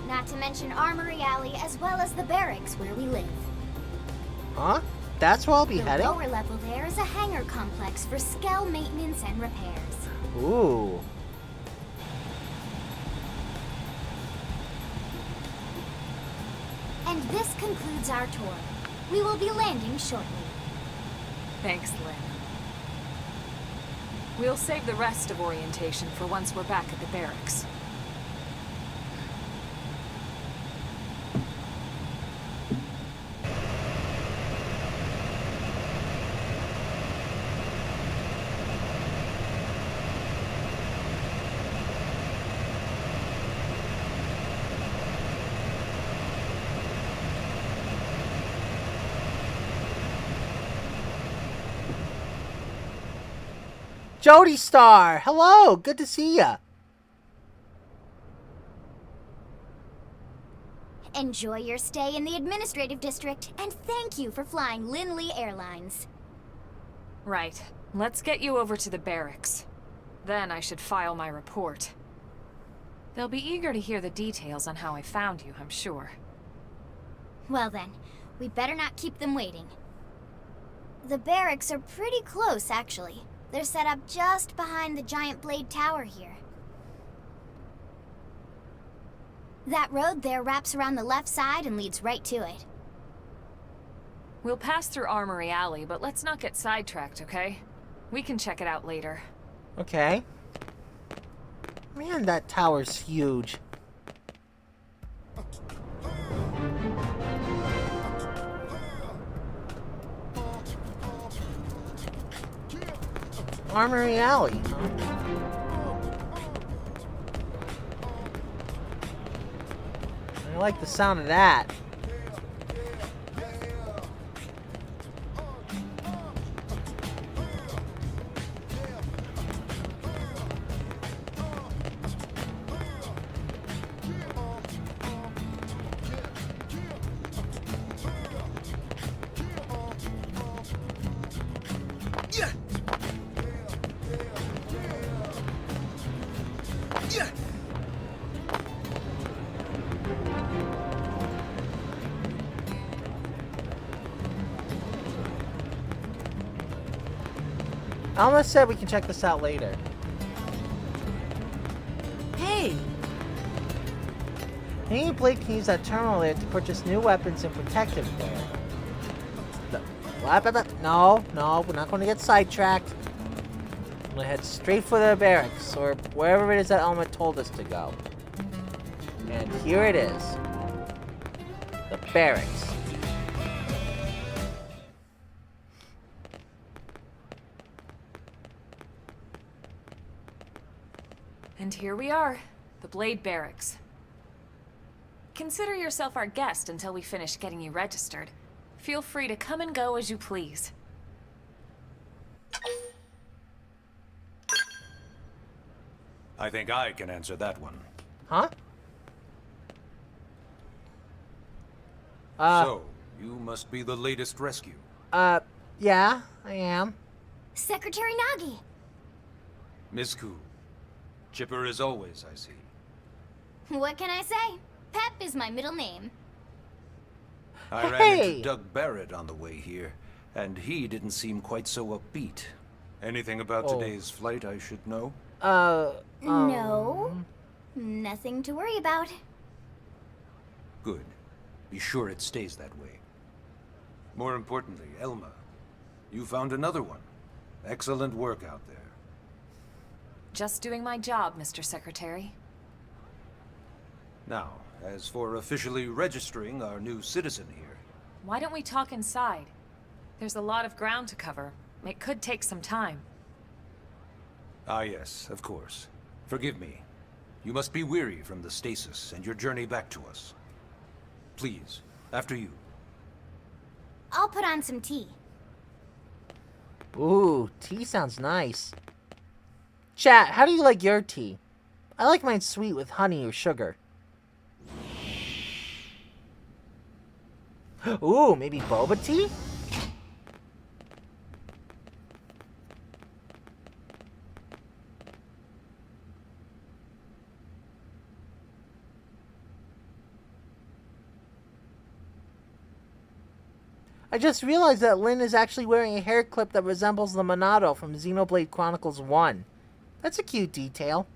S2: Not to mention Armory Alley, as well as the barracks where we live.
S1: Huh? That's where I'll be
S2: The
S1: heading?
S2: lower level there is a hangar complex for Skell maintenance and repairs.
S1: Ooh.
S2: And this concludes our tour. We will be landing shortly.
S7: Thanks, Lynn. We'll save the rest of orientation for once we're back at the barracks.
S1: Jody Star! Hello! Good to see ya!
S2: Enjoy your stay in the administrative district, and thank you for flying Linley Airlines.
S7: Right. Let's get you over to the barracks. Then I should file my report. They'll be eager to hear the details on how I found you, I'm sure.
S2: Well then, we better not keep them waiting. The barracks are pretty close, actually. They're set up just behind the giant blade tower here. That road there wraps around the left side and leads right to it.
S7: We'll pass through Armory Alley, but let's not get sidetracked, okay? We can check it out later.
S1: Okay. Man, that tower's huge. Armory Alley, huh? I like the sound of that. Alma said we can check this out later. Hey! Any Blade can use that terminal there to purchase new weapons and protective gear. Blah, blah, blah. No, no, we're not going to get sidetracked. I'm going to head straight for the barracks, or wherever it is that Elma told us to go. And here it is. The barracks.
S7: And here we are, the Blade Barracks. Consider yourself our guest until we finish getting you registered. Feel free to come and go as you please.
S5: I think I can answer that one.
S1: Huh?
S5: So, you must be the latest rescue.
S1: Yeah, I am.
S2: Secretary Nagi.
S5: Miss Ku. Chipper as always, I see.
S2: What can I say? Pep is my middle name.
S5: I ran into Doug Barrett on the way here, and he didn't seem quite so upbeat. Anything about today's flight I should know?
S2: No. Nothing to worry about.
S5: Good. Be sure it stays that way. More importantly, Elma, you found another one. Excellent work out there.
S7: Just doing my job, Mr. Secretary.
S5: Now, as for officially registering our new citizen here...
S7: Why don't we talk inside? There's a lot of ground to cover. It could take some time.
S5: Ah yes, of course. Forgive me. You must be weary from the stasis and your journey back to us. Please, after you.
S2: I'll put on some tea.
S1: Ooh, tea sounds nice. Chat, how do you like your tea? I like mine sweet with honey or sugar. Ooh, maybe boba tea? I just realized that Lynn is actually wearing a hair clip that resembles the Monado from Xenoblade Chronicles 1. That's a cute detail.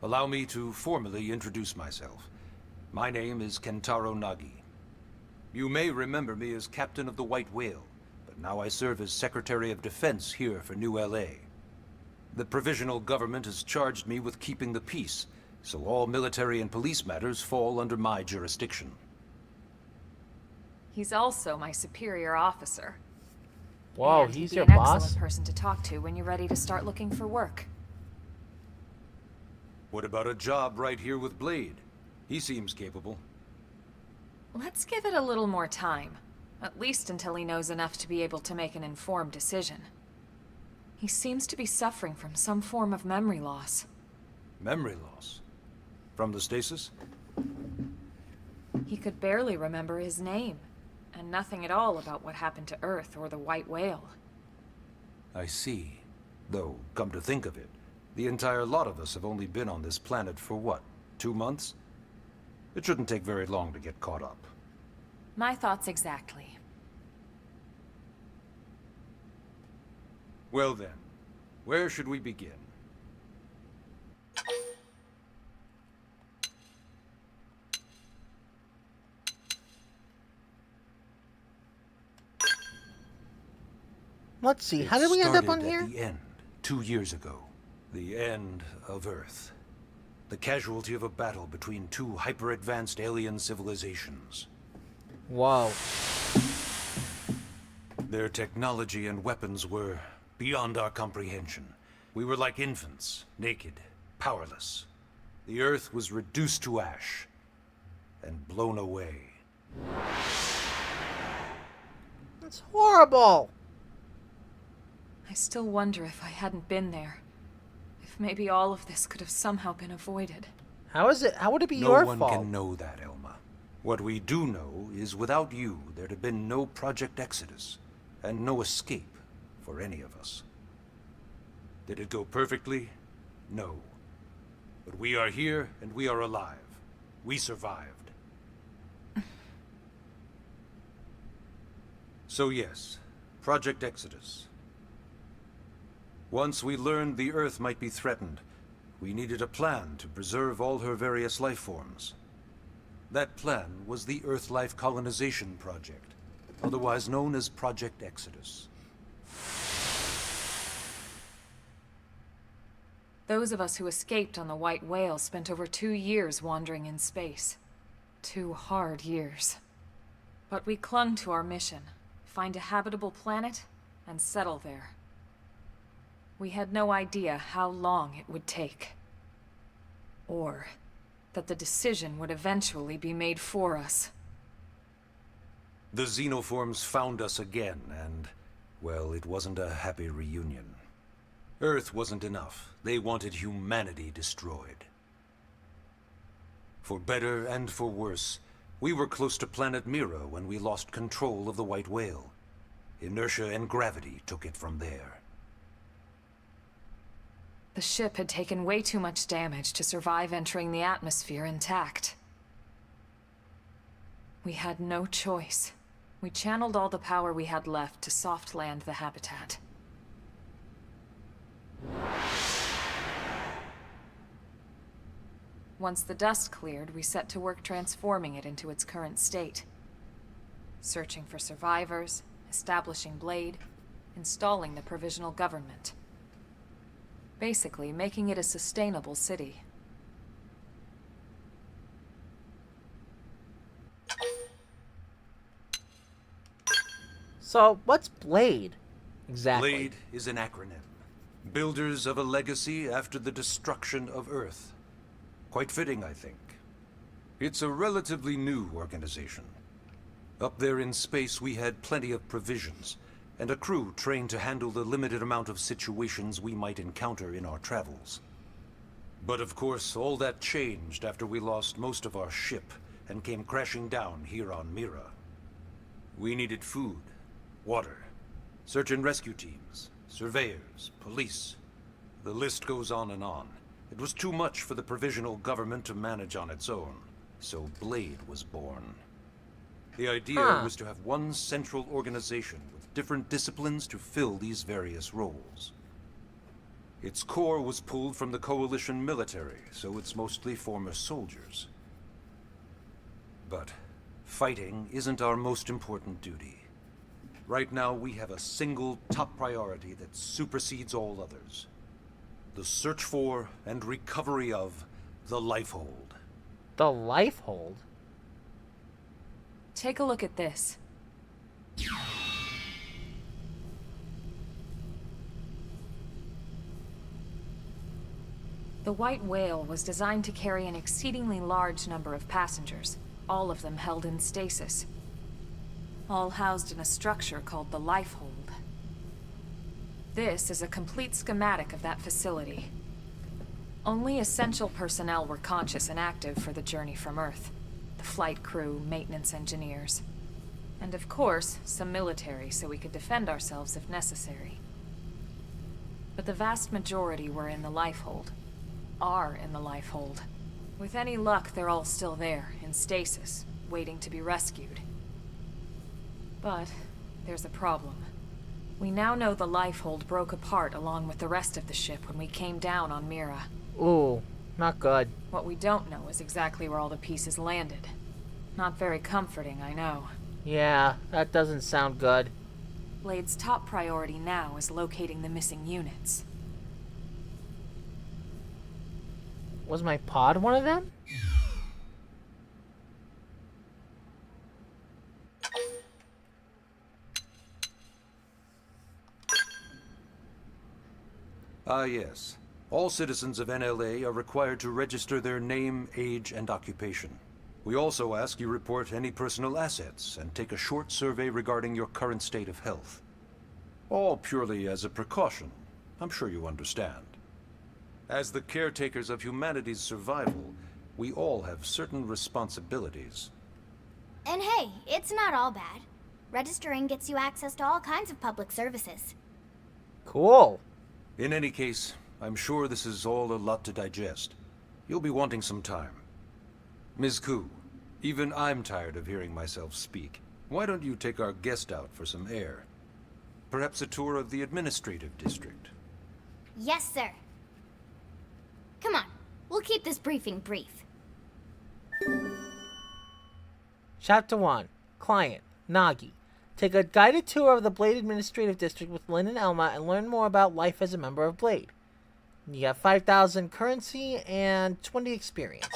S5: Allow me to formally introduce myself. My name is Kentaro Nagi. You may remember me as Captain of the White Whale, but now I serve as Secretary of Defense here for New LA. The provisional government has charged me with keeping the peace, so all military and police matters fall under my jurisdiction.
S7: He's also my superior officer.
S1: Whoa,
S7: and
S1: he's
S7: he'd
S1: your
S7: be an
S1: boss?
S7: excellent person to talk to when you're ready to start looking for work.
S5: What about a job right here with Blade? He seems capable.
S7: Let's give it a little more time. At least until he knows enough to be able to make an informed decision. He seems to be suffering from some form of memory loss.
S5: Memory loss? From the stasis?
S7: He could barely remember his name, and nothing at all about what happened to Earth or the White Whale.
S5: I see. Though, come to think of it, the entire lot of us have only been on this planet for what, 2 months? It shouldn't take very long to get caught up.
S7: My thoughts exactly.
S5: Well then, where should we begin?
S1: Let's see, how did we end up on
S5: It started
S1: here?
S5: at the end, 2 years ago. The end of Earth. The casualty of a battle between two hyper-advanced alien civilizations.
S1: Whoa.
S5: Their technology and weapons were beyond our comprehension. We were like infants, naked, powerless. The Earth was reduced to ash and blown away.
S1: That's horrible.
S7: I still wonder if I hadn't been there. If maybe all of this could have somehow been avoided.
S1: How would it be your
S5: No one
S1: fault?
S5: can know that, Elma. What we do know is without you, there'd have been no Project Exodus, and no escape for any of us. Did it go perfectly? No. But we are here, and we are alive. We survived. So yes, Project Exodus. Once we learned the Earth might be threatened, we needed a plan to preserve all her various life forms. That plan was the Earth-Life Colonization Project, otherwise known as Project Exodus.
S7: Those of us who escaped on the White Whale spent over 2 years wandering in space. 2 hard years. But we clung to our mission. Find a habitable planet and settle there. We had no idea how long it would take. Or that the decision would eventually be made for us.
S5: The xenoforms found us again, and, well, it wasn't a happy reunion. Earth wasn't enough. They wanted humanity destroyed. For better and for worse, we were close to planet Mira when we lost control of the White Whale. Inertia and gravity took it from there.
S7: The ship had taken way too much damage to survive entering the atmosphere intact. We had no choice. We channeled all the power we had left to soft land the habitat. Once the dust cleared, we set to work transforming it into its current state. Searching for survivors, establishing Blade, installing the provisional government. Basically, making it a sustainable city.
S1: So, what's Blade? Exactly.
S5: Blade is an acronym. Builders of a legacy after the destruction of Earth. Quite fitting, I think. It's a relatively new organization. Up there in space, we had plenty of provisions, and a crew trained to handle the limited amount of situations we might encounter in our travels. But of course, all that changed after we lost most of our ship and came crashing down here on Mira. We needed food, water, search and rescue teams, surveyors, police. The list goes on and on. It was too much for the provisional government to manage on its own, so Blade was born. The idea was to have one central organization with different disciplines to fill these various roles. Its core was pulled from the Coalition military, so it's mostly former soldiers. But fighting isn't our most important duty. Right now, we have a single top priority that supersedes all others. The search for and recovery of the Lifehold.
S1: The Lifehold?
S7: Take a look at this. The White Whale was designed to carry an exceedingly large number of passengers, all of them held in stasis. All housed in a structure called the Lifehold. This is a complete schematic of that facility. Only essential personnel were conscious and active for the journey from Earth. The flight crew, maintenance engineers. And of course, some military so we could defend ourselves if necessary. But the vast majority were in the Lifehold. Are in the Lifehold. With any luck, they're all still there, in stasis, waiting to be rescued. But there's a problem. We now know the Lifehold broke apart along with the rest of the ship when we came down on Mira.
S1: Ooh, not good.
S7: What we don't know is exactly where all the pieces landed. Not very comforting, I know.
S1: Yeah, that doesn't sound good.
S7: Blade's top priority now is locating the missing units.
S1: Was my pod one of them?
S5: Yes. All citizens of NLA are required to register their name, age, and occupation. We also ask you report any personal assets and take a short survey regarding your current state of health. All purely as a precaution. I'm sure you understand. As the caretakers of humanity's survival, we all have certain responsibilities.
S2: And hey, it's not all bad. Registering gets you access to all kinds of public services.
S1: Cool.
S5: In any case, I'm sure this is all a lot to digest. You'll be wanting some time. Ms. Koo, even I'm tired of hearing myself speak. Why don't you take our guest out for some air? Perhaps a tour of the administrative district.
S2: Yes, sir. Come on, we'll keep this briefing brief.
S1: Chapter 1. Client, Nagi. Take a guided tour of the Blade Administrative District with Lynn and Elma and learn more about life as a member of Blade. You got 5,000 currency and 20 experience.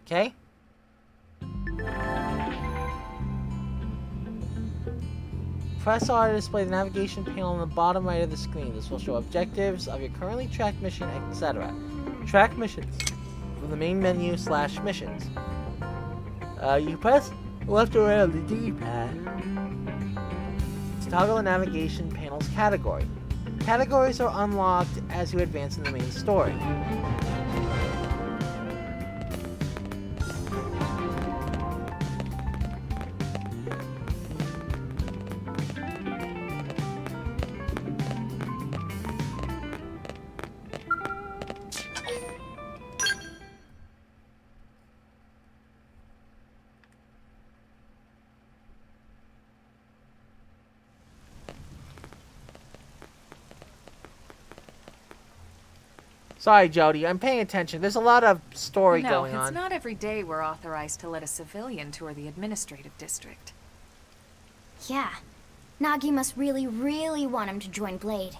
S1: Okay? Press R to display the navigation panel on the bottom right of the screen. This will show objectives of your currently tracked mission, etc. Track missions from the main menu / missions. You can press left or right on the D-pad to toggle the navigation panel's category. Categories are unlocked as you advance in the main story. Sorry, Jody, I'm paying attention. There's a lot of story going on.
S7: No, it's not every day we're authorized to let a civilian tour the administrative district.
S2: Yeah. Nagi must really, really want him to join Blade.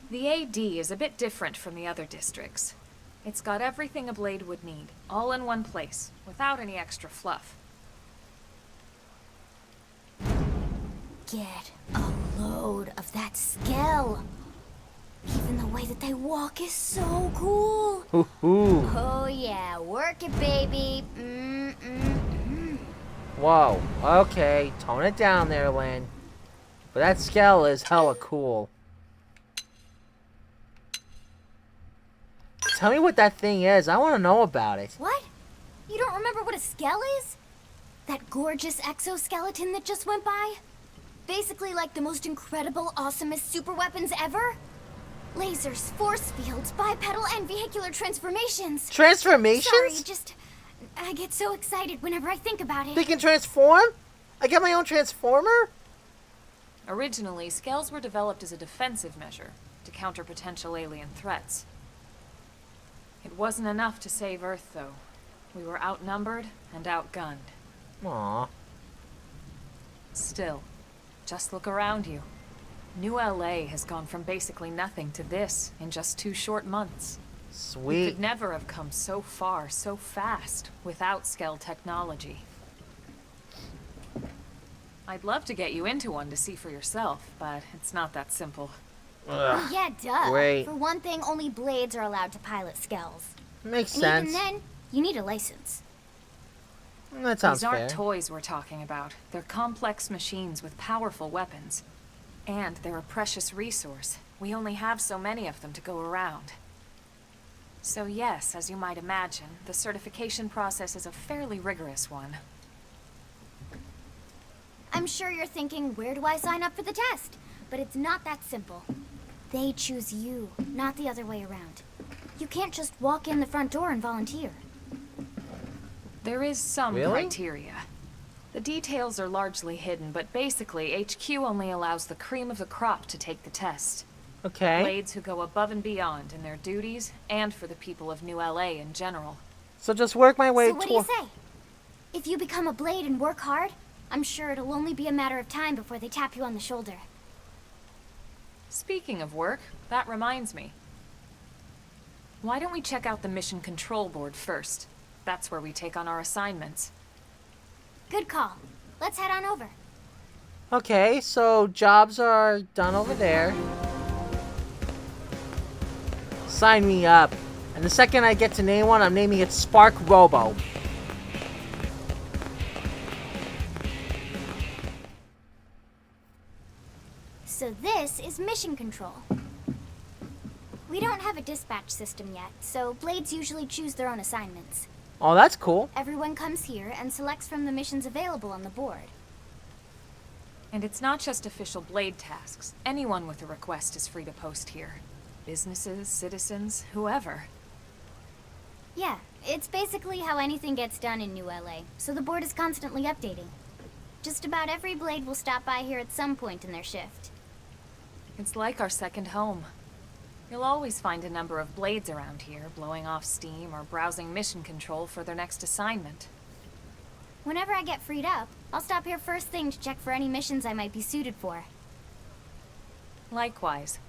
S7: The AD is a bit different from the other districts. It's got everything a Blade would need, all in one place, without any extra fluff.
S2: Get a load of that Skell. Even the way that they walk is so cool.
S1: Ooh.
S2: Oh yeah, work it, baby.
S1: Whoa. Okay, tone it down there, Lynn. But that Skell is hella cool. Tell me what that thing is. I want to know about it.
S2: What? You don't remember what a Skell is? That gorgeous exoskeleton that just went by? Basically like the most incredible, awesomest super weapons ever? Lasers, force fields, bipedal and vehicular transformations.
S1: Transformations?
S2: Sorry, I get so excited whenever I think about it.
S1: They can transform? I got my own transformer?
S7: Originally, Skells were developed as a defensive measure to counter potential alien threats. It wasn't enough to save Earth, though. We were outnumbered and outgunned.
S1: Aww.
S7: Still, just look around you. New LA has gone from basically nothing to this in just 2 short months.
S1: Sweet.
S7: We could never have come so far, so fast, without Skell technology. I'd love to get you into one to see for yourself, but it's not that simple.
S2: Well, yeah, duh.
S1: Great.
S2: For one thing, only Blades are allowed to pilot Skells.
S1: Makes
S2: and
S1: sense.
S2: Even then, you need a license.
S1: That sounds
S7: fair. These aren't
S1: fair.
S7: toys we're talking about. They're complex machines with powerful weapons. And they're a precious resource. We only have so many of them to go around. So yes, as you might imagine, the certification process is a fairly rigorous one.
S2: I'm sure you're thinking, where do I sign up for the test? But it's not that simple. They choose you, not the other way around. You can't just walk in the front door and volunteer.
S7: There is some
S1: Really?
S7: criteria. The details are largely hidden, but basically, HQ only allows the cream of the crop to take the test.
S1: Okay.
S7: Blades who go above and beyond in their duties, and for the people of New LA in general.
S1: So just work my way
S2: So what do you say? If you become a Blade and work hard, I'm sure it'll only be a matter of time before they tap you on the shoulder.
S7: Speaking of work, that reminds me. Why don't we check out the Mission Control Board first? That's where we take on our assignments.
S2: Good call. Let's head on over.
S1: Okay, so jobs are done over there. Sign me up. And the second I get to name one, I'm naming it Spark Robo.
S2: So this is mission control. We don't have a dispatch system yet, so Blades usually choose their own assignments.
S1: Oh, that's cool.
S2: Everyone comes here and selects from the missions available on the board.
S7: And it's not just official Blade tasks. Anyone with a request is free to post here. Businesses, citizens, whoever.
S2: Yeah, it's basically how anything gets done in New LA, so the board is constantly updating. Just about every Blade will stop by here at some point in their shift.
S7: It's like our second home. You'll always find a number of blades around here, blowing off steam or browsing mission control for their next assignment.
S2: Whenever I get freed up, I'll stop here first thing to check for any missions I might be suited for.
S7: Likewise.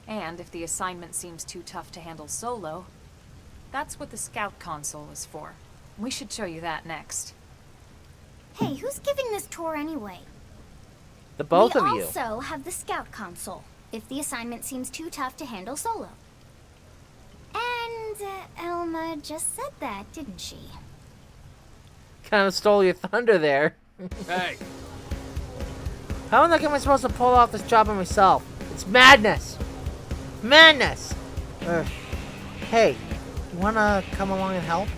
S7: And if the assignment seems too tough to handle solo, that's what the scout console is for. We should show you that next.
S2: Hey, who's giving this tour anyway?
S1: The both of
S2: We
S1: you.
S2: also have the scout console, if the assignment seems too tough to handle solo. And Elma just said that, didn't she?
S1: Kind of stole your thunder there.
S3: Hey,
S1: How am I supposed to pull off this job by myself? It's madness! Madness! Hey, you wanna come along and help?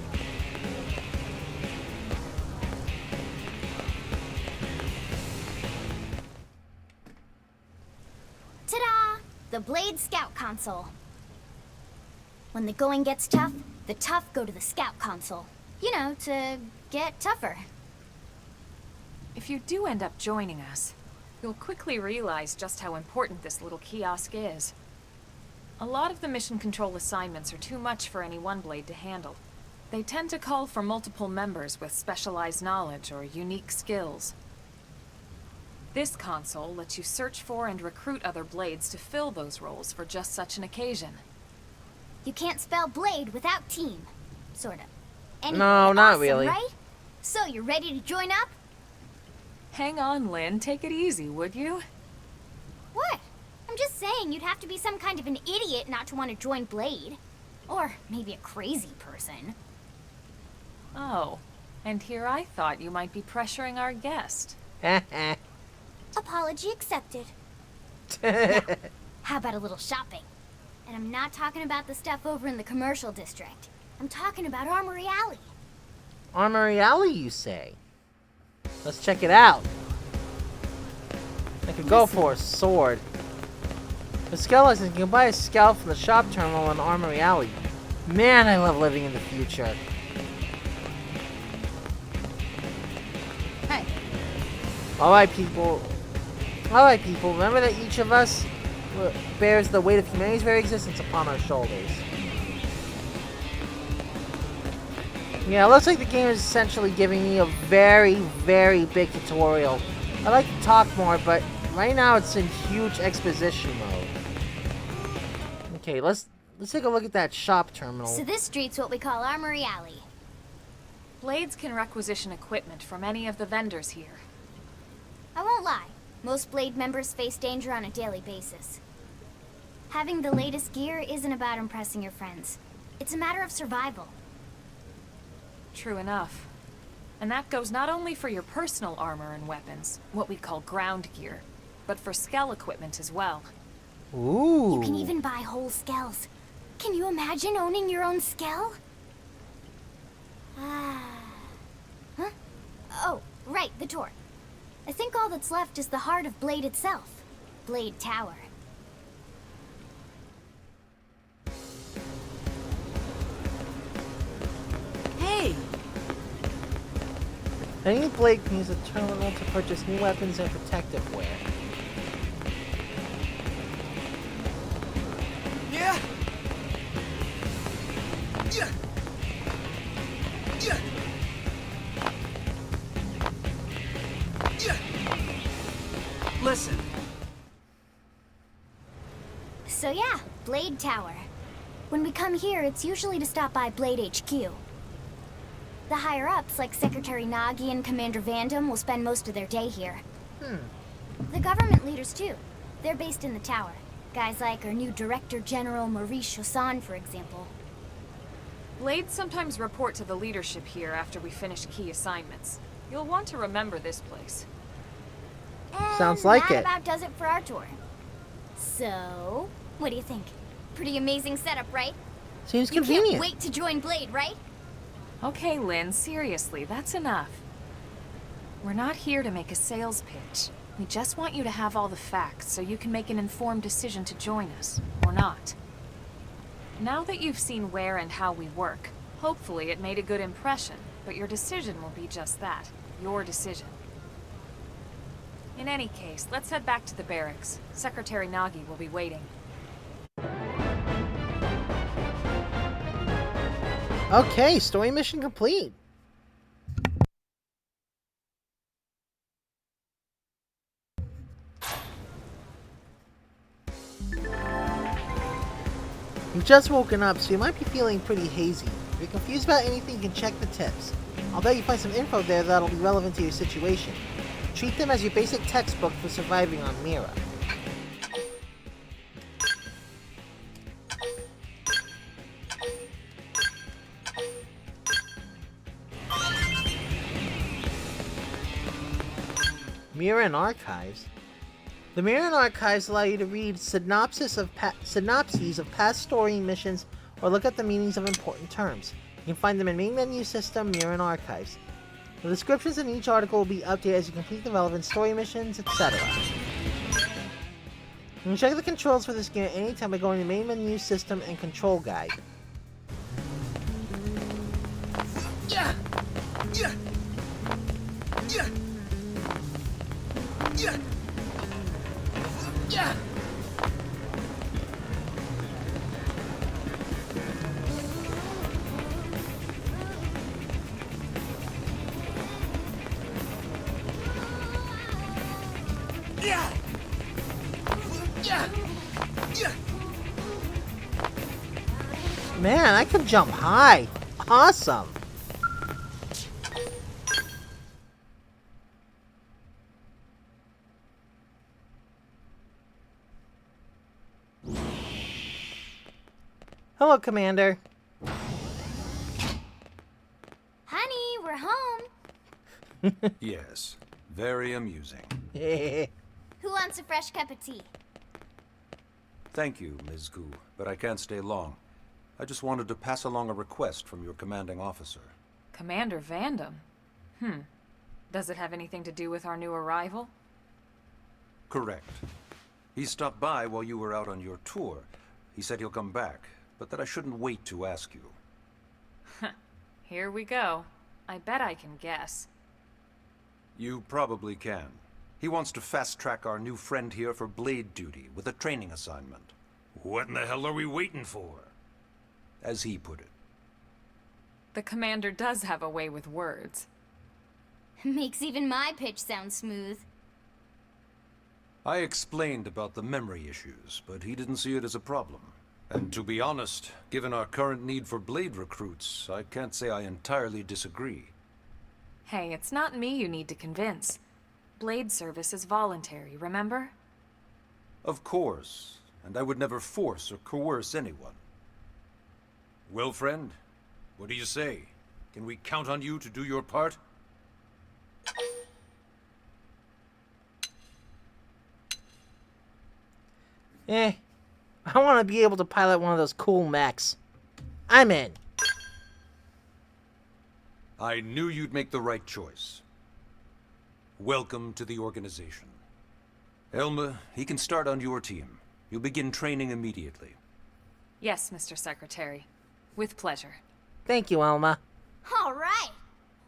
S2: Ta-da! The Blade Scout Console. When the going gets tough, the tough go to the Scout Console. You know, to get tougher.
S7: If you do end up joining us, you'll quickly realize just how important this little kiosk is. A lot of the mission control assignments are too much for any one blade to handle. They tend to call for multiple members with specialized knowledge or unique skills. This console lets you search for and recruit other blades to fill those roles for just such an occasion.
S2: You can't spell blade without team. Sorta. Anyway,
S1: No, not
S2: awesome,
S1: really.
S2: Right? So, you ready to join up?
S7: Hang on, Lynn. Take it easy, would you?
S2: What? I'm just saying you'd have to be some kind of an idiot not to want to join Blade. Or maybe a crazy person.
S7: Oh, and here I thought you might be pressuring our guest.
S2: Apology accepted. Now, how about a little shopping? And I'm not talking about the stuff over in the commercial district. I'm talking about Armory Alley.
S1: Armory Alley, you say? Let's check it out. I could go for a sword. The skeleton, you can buy a scalp from the shop terminal in Armory Alley. Man, I love living in the future.
S2: Hey.
S1: Alright, people. Alright, people. Remember that each of us bears the weight of humanity's very existence upon our shoulders. Yeah, it looks like the game is essentially giving me a very, very big tutorial. I'd like to talk more, but right now it's in huge exposition mode. Okay, let's take a look at that shop terminal.
S2: So this street's what we call Armory Alley.
S7: Blades can requisition equipment from any of the vendors here.
S2: I won't lie, most Blade members face danger on a daily basis. Having the latest gear isn't about impressing your friends. It's a matter of survival.
S7: True enough. And that goes not only for your personal armor and weapons, what we call ground gear, but for skell equipment as well.
S1: Ooh.
S2: You can even buy whole skells. Can you imagine owning your own skell? Huh? Oh, right, the door. I think all that's left is the heart of Blade itself. Blade Tower.
S8: Hey!
S1: Any blade can use a terminal to purchase new weapons and protective wear.
S4: Yeah. Yeah. Yeah. Yeah.
S3: listen.
S2: So yeah, Blade Tower. When we come here, it's usually to stop by Blade HQ. The higher-ups, like Secretary Nagi and Commander Vandam, will spend most of their day here. The government leaders, too. They're based in the tower. Guys like our new Director General Maurice Chosan, for example.
S7: Blades sometimes report to the leadership here after we finish key assignments. You'll want to remember this place.
S2: And
S1: Sounds like
S2: that
S1: it.
S2: about does it for our tour. So, what do you think? Pretty amazing setup, right?
S1: Seems
S2: You
S1: convenient.
S2: can't wait to join Blade, right?
S7: Okay, Lynn, seriously, that's enough. We're not here to make a sales pitch. We just want you to have all the facts so you can make an informed decision to join us, or not. Now that you've seen where and how we work, hopefully it made a good impression, but your decision will be just that, your decision. In any case, let's head back to the barracks. Secretary Nagi will be waiting.
S1: Okay, story mission complete. You've just woken up, so you might be feeling pretty hazy. If you're confused about anything, you can check the tips. I'll bet you find some info there that'll be relevant to your situation. Treat them as your basic textbook for surviving on Mira. Mira and Archives. The Mira and Archives allow you to read synopses of past story missions or look at the meanings of important terms. You can find them in Main Menu System, Mira and Archives. The descriptions in each article will be updated as you complete the relevant story missions, etc. You can check the controls for this game at any time by going to Main Menu System and Control Guide.
S4: Yeah! Yeah! Yeah! Yeah! Yeah! Yeah! Yeah! Yeah!
S1: Man, I can jump high. Awesome. Hello, Commander.
S2: Honey, we're home.
S5: Yes, very amusing.
S2: Who wants a fresh cup of tea?
S5: Thank you, Ms. Gu, but I can't stay long. I just wanted to pass along a request from your commanding officer.
S7: Commander Vandam? Does it have anything to do with our new arrival?
S5: Correct. He stopped by while you were out on your tour. He said he'll come back, but that I shouldn't wait to ask you.
S7: Here we go. I bet I can guess.
S5: You probably can. He wants to fast-track our new friend here for blade duty with a training assignment. What in the hell are we waiting for? As he put it.
S7: The commander does have a way with words.
S2: Makes even my pitch sound smooth.
S5: I explained about the memory issues, but he didn't see it as a problem. And to be honest, given our current need for blade recruits, I can't say I entirely disagree.
S7: Hey, it's not me you need to convince. Blade service is voluntary, remember?
S5: Of course, and I would never force or coerce anyone. Well, friend, what do you say? Can we count on you to do your part?
S1: I want to be able to pilot one of those cool mechs. I'm in.
S5: I knew you'd make the right choice. Welcome to the organization. Elma, he can start on your team. You'll begin training immediately.
S7: Yes, Mr. Secretary. With pleasure.
S1: Thank you, Elma.
S2: All right.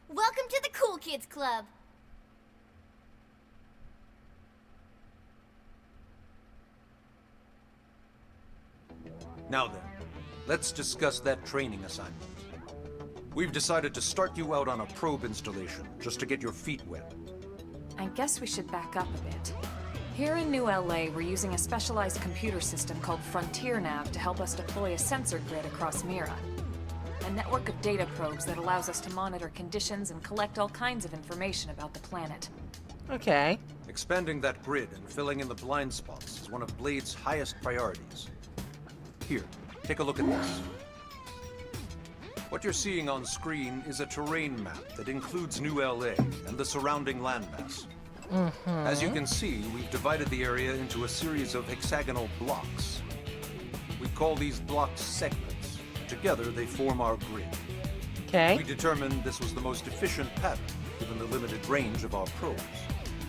S2: Welcome to the Cool Kids Club.
S5: Now then, let's discuss that training assignment. We've decided to start you out on a probe installation, just to get your feet wet.
S7: I guess we should back up a bit. Here in New LA, we're using a specialized computer system called Frontier Nav to help us deploy a sensor grid across Mira. A network of data probes that allows us to monitor conditions and collect all kinds of information about the planet.
S1: Okay.
S5: Expanding that grid and filling in the blind spots is one of Blade's highest priorities. Here, take a look at this. What you're seeing on screen is a terrain map that includes New LA and the surrounding landmass. As you can see, we've divided the area into a series of hexagonal blocks. We call these blocks segments. Together, they form our grid.
S1: Okay.
S5: We determined this was the most efficient pattern, given the limited range of our probes.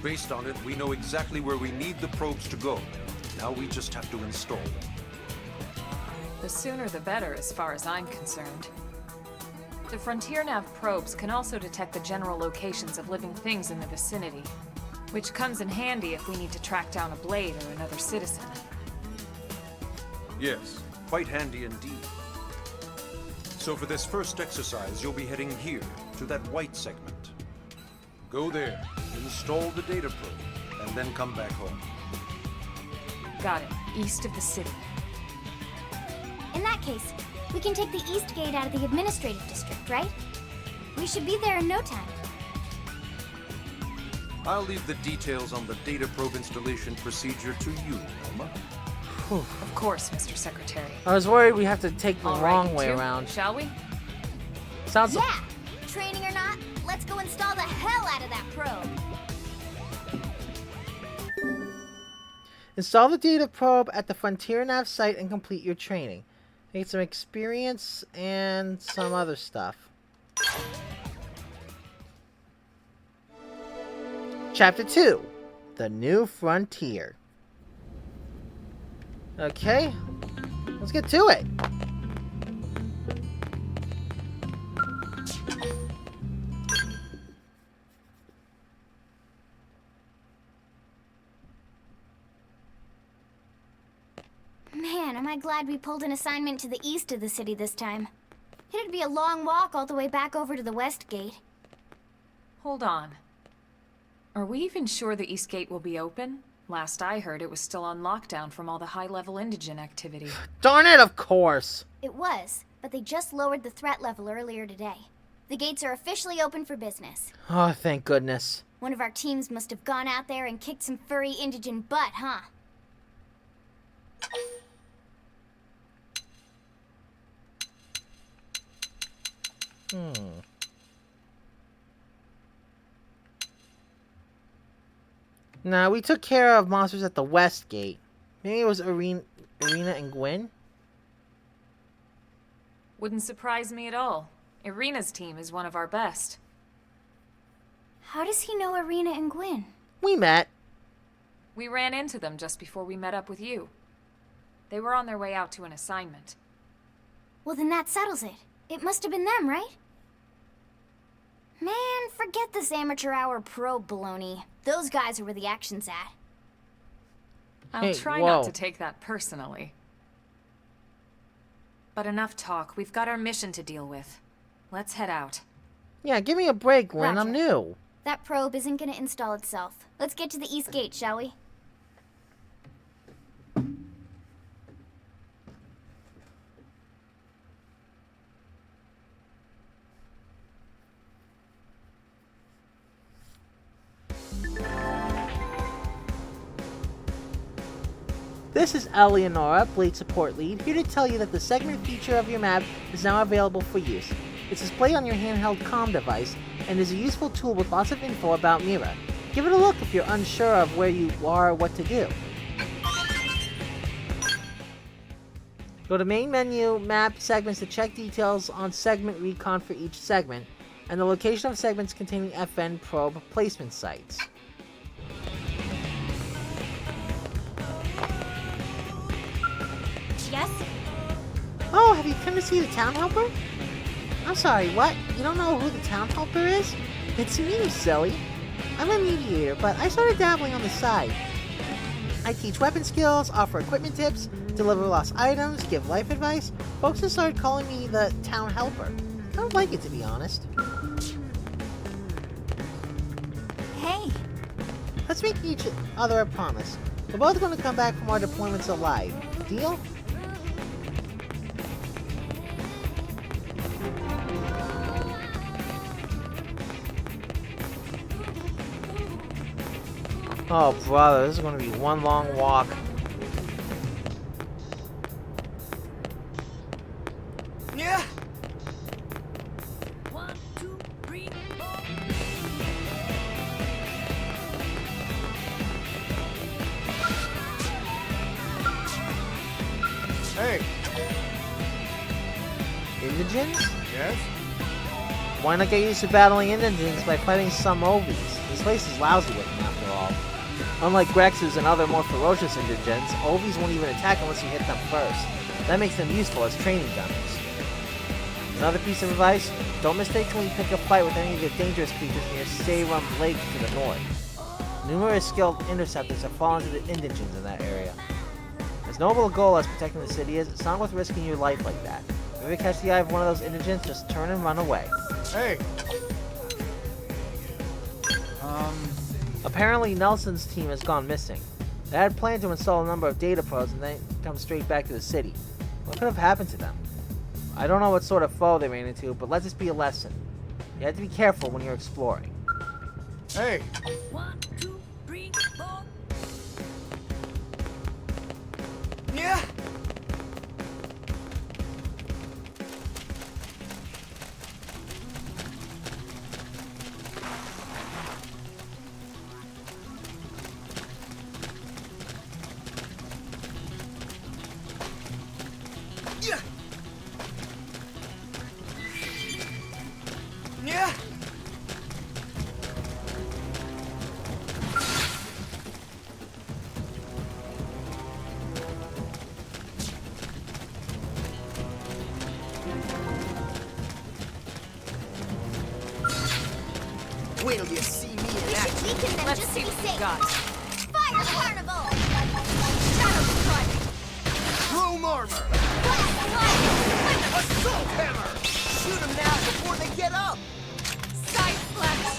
S5: Based on it, we know exactly where we need the probes to go. Now we just have to install them.
S7: The sooner the better, as far as I'm concerned. The Frontier Nav probes can also detect the general locations of living things in the vicinity, which comes in handy if we need to track down a blade or another citizen.
S5: Yes, quite handy indeed. So for this first exercise, you'll be heading here, to that white segment. Go there, install the data probe, and then come back home.
S7: Got it. East of the city.
S2: In that case, we can take the east gate out of the administrative district, right? We should be there in no time.
S5: I'll leave the details on the data probe installation procedure to you, Alma.
S7: Of course, Mr. Secretary.
S1: I was worried we have to take the
S7: All
S1: wrong
S7: right,
S1: way
S7: you two,
S1: around.
S7: Shall we?
S1: Sounds
S2: Yeah! Training or not, let's go install the hell out of that probe!
S1: Install the data probe at the Frontier Nav site and complete your training. Get some experience and some other stuff. Chapter 2. The New Frontier. Okay, let's get to it.
S2: Man, am I glad we pulled an assignment to the east of the city this time. It'd be a long walk all the way back over to the west gate.
S7: Hold on. Are we even sure the East Gate will be open? Last I heard, it was still on lockdown from all the high-level indigent activity.
S1: Darn it, of course.
S2: It was, but they just lowered the threat level earlier today. The gates are officially open for business.
S1: Oh, thank goodness.
S2: One of our teams must have gone out there and kicked some furry indigent butt, huh?
S1: Now, we took care of monsters at the west gate. Maybe it was Arena and Gwen?
S7: Wouldn't surprise me at all. Irina's team is one of our best.
S2: How does he know Arena and Gwen?
S1: We met.
S7: We ran into them just before we met up with you. They were on their way out to an assignment.
S2: Well, then that settles it. It must have been them, right? Man, forget this amateur hour probe baloney. Those guys are where the action's at.
S7: I'll try not to take that personally. But enough talk. We've got our mission to deal with. Let's head out.
S1: Yeah, give me a break, Gwen.
S2: Roger.
S1: I'm new.
S2: That probe isn't gonna install itself. Let's get to the east gate, shall we?
S1: This is Eleonora, Blade Support Lead, here to tell you that the segment feature of your map is now available for use. It's displayed on your handheld comm device, and is a useful tool with lots of info about Mira. Give it a look if you're unsure of where you are or what to do. Go to Main Menu, Map, Segments to check details on segment recon for each segment, and the location of segments containing FN probe placement sites.
S2: Yes?
S1: Oh, have you come to see the town helper? I'm sorry, what? You don't know who the town helper is? It's me, silly. I'm a mediator, but I started dabbling on the side. I teach weapon skills, offer equipment tips, deliver lost items, give life advice. Folks have started calling me the town helper. I don't like it, to be honest.
S2: Hey.
S1: Let's make each other a promise. We're both going to come back from our deployments alive. Deal? Oh, brother, this is going to be one long walk.
S4: Yeah.
S8: 1, 2, 3, 4.
S4: Hey.
S1: Indigents?
S4: Yes?
S1: Why not get used to battling indigents by fighting some Ovies? This place is lousy with them, after all. Unlike Grexes and other more ferocious indigents, Ovies won't even attack unless you hit them first. That makes them useful as training dummies. Another piece of advice, don't mistakenly pick a fight with any of the dangerous creatures near Sayrum Lake to the north. Numerous skilled interceptors have fallen to the indigents in that area. As noble a goal as protecting the city is, it's not worth risking your life like that. If you catch the eye of one of those indigents, just turn and run away.
S4: Hey!
S1: Apparently, Nelson's team has gone missing. They had planned to install a number of data probes and then come straight back to the city. What could have happened to them? I don't know what sort of foe they ran into, but let this be a lesson. You have to be careful when you're exploring.
S4: Hey!
S8: 1, 2, 3, 4.
S4: Yeah! Yeah! Yeah! Wait till you see me in action.
S8: Let's see what you got.
S2: Fire Carnival!
S8: Shadow Strike!
S4: Chrome armor! Assault hammer! Shoot them now before they get up!
S8: Side Slash!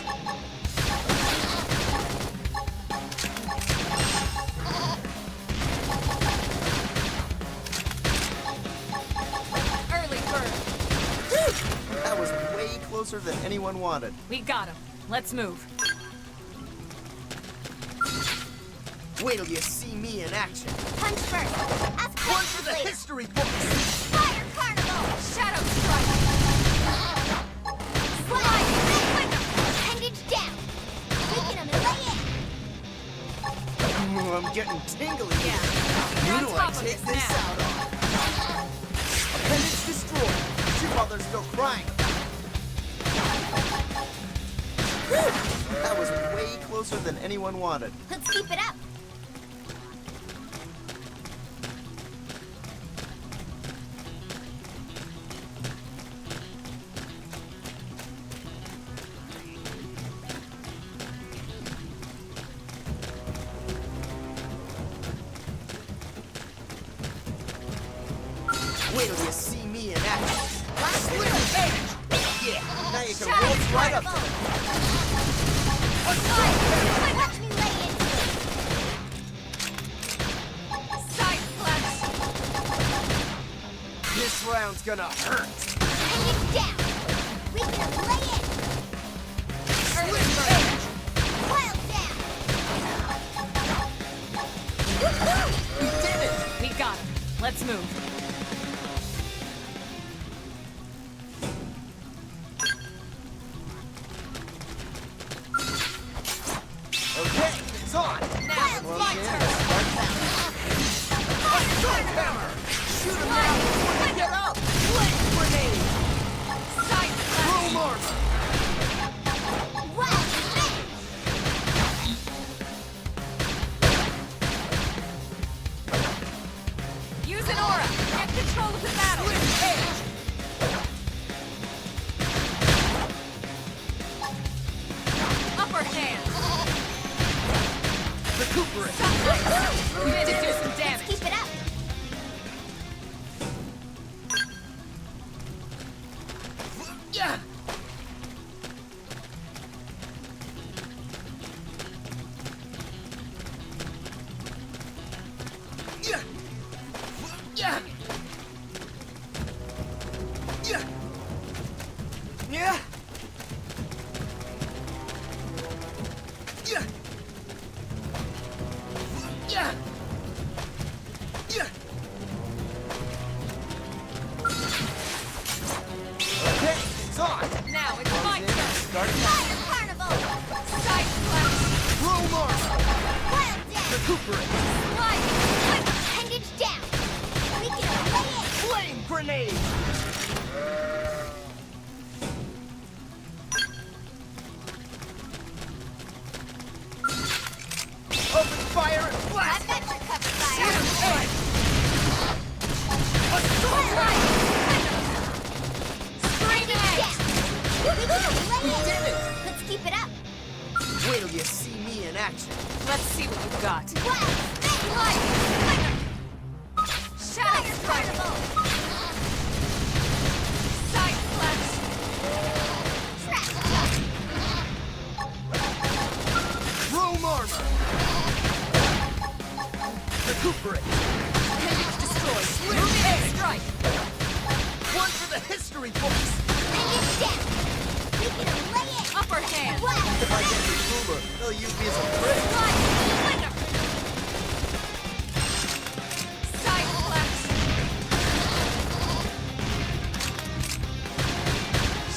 S8: Early bird!
S4: That was way closer than anyone wanted.
S8: We got him. Let's move.
S4: Wait till you see me in action.
S2: Punch first. Ask
S4: One for
S2: questions
S4: the
S2: later.
S4: history books!
S2: Fire Carnival!
S8: Shadow Strike!
S2: Slide! Appendage down! Weaken them and lay in!
S4: Ooh, I'm getting tingly.
S8: Yeah.
S4: Who
S8: You're
S4: do
S8: on
S4: I
S8: top of
S4: take
S8: this
S4: this
S8: now.
S4: out on? Appendage destroyed. Shoot while they're still crying. That was way closer than anyone wanted.
S2: Let's keep it up!
S4: Wait till you see me in action.
S2: Last
S4: Clear
S2: move!
S4: edge! Yeah, now you can
S2: Shadow
S4: waltz right up to
S2: Carnival!
S4: them.
S2: Watch me lay into it!
S8: Side Slash!
S4: This round's gonna hurt.
S2: Appendage down! Weaken them and lay in!
S8: Early bird!
S2: Wild down!
S4: We did it!
S8: We got him. Let's move.
S4: Okay, it's on.
S8: Now it's my turn.
S4: Assault hammer! Shoot him now before they get up! Flame grenade!
S8: Side Slash!
S4: Chrome armor!
S2: Wild finish!
S8: Use an aura. Get control of the battle.
S4: Swift edge!
S8: Upper hand.
S4: Recuperate!
S8: We need to do some
S2: Let's
S8: damage.
S2: keep it up!
S4: Yeah! Yeah! Yeah! Yeah! Yeah! Yeah! Yeah! Yeah! Okay, it's on!
S8: Now it's my turn.
S4: Start
S2: Fire Carnival!
S8: Side Slash!
S4: Chrome armor!
S2: Wild down!
S4: Recuperate!
S8: Slide!
S2: Appendage down! Weaken them and lay in!
S4: Flame grenade! Open fire and
S2: I've
S4: blast!
S2: got your cover fire!
S4: Edge! Assault hammer!
S8: Screaming
S2: Down!
S8: edge!
S2: Weaken them and lay
S4: We
S2: in!
S4: did it!
S2: Let's keep it up!
S4: Wait till you see me in action.
S8: Let's see what you've got.
S2: Wild finish!
S8: Shadow
S2: Fire
S8: Strike!
S2: Carnival!
S8: Appendage destroyed. Move in and strike.
S4: One for the history books!
S2: Bring it down! We can lay it!
S8: Upper hand.
S4: If I get the boomer, they'll use me as a brick.
S8: Slide. Slinger. Side flash.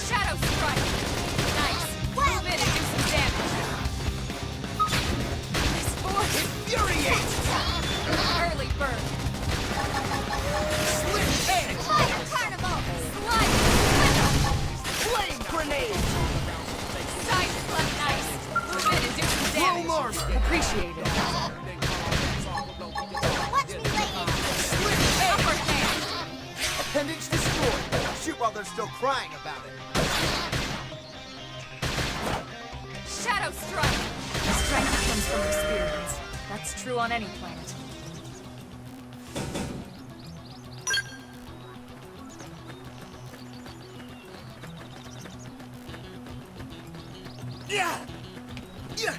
S8: Shadow strike. Nice. Move in and do some damage. Nice force.
S4: Infuriate!
S8: Early bird.
S4: Slit edge!
S2: Fire carnival!
S8: Slide.
S4: Flame grenade!
S8: Side flash. Nice. Move in and do some damage.
S4: Foam armor!
S8: Appreciated.
S2: Watch me lay it!
S8: Upper hand.
S4: Appendage destroyed! Shoot while they're still crying about it.
S8: Shadow strike. Strength comes from experience. That's true on any planet.
S4: Yeah! Yeah!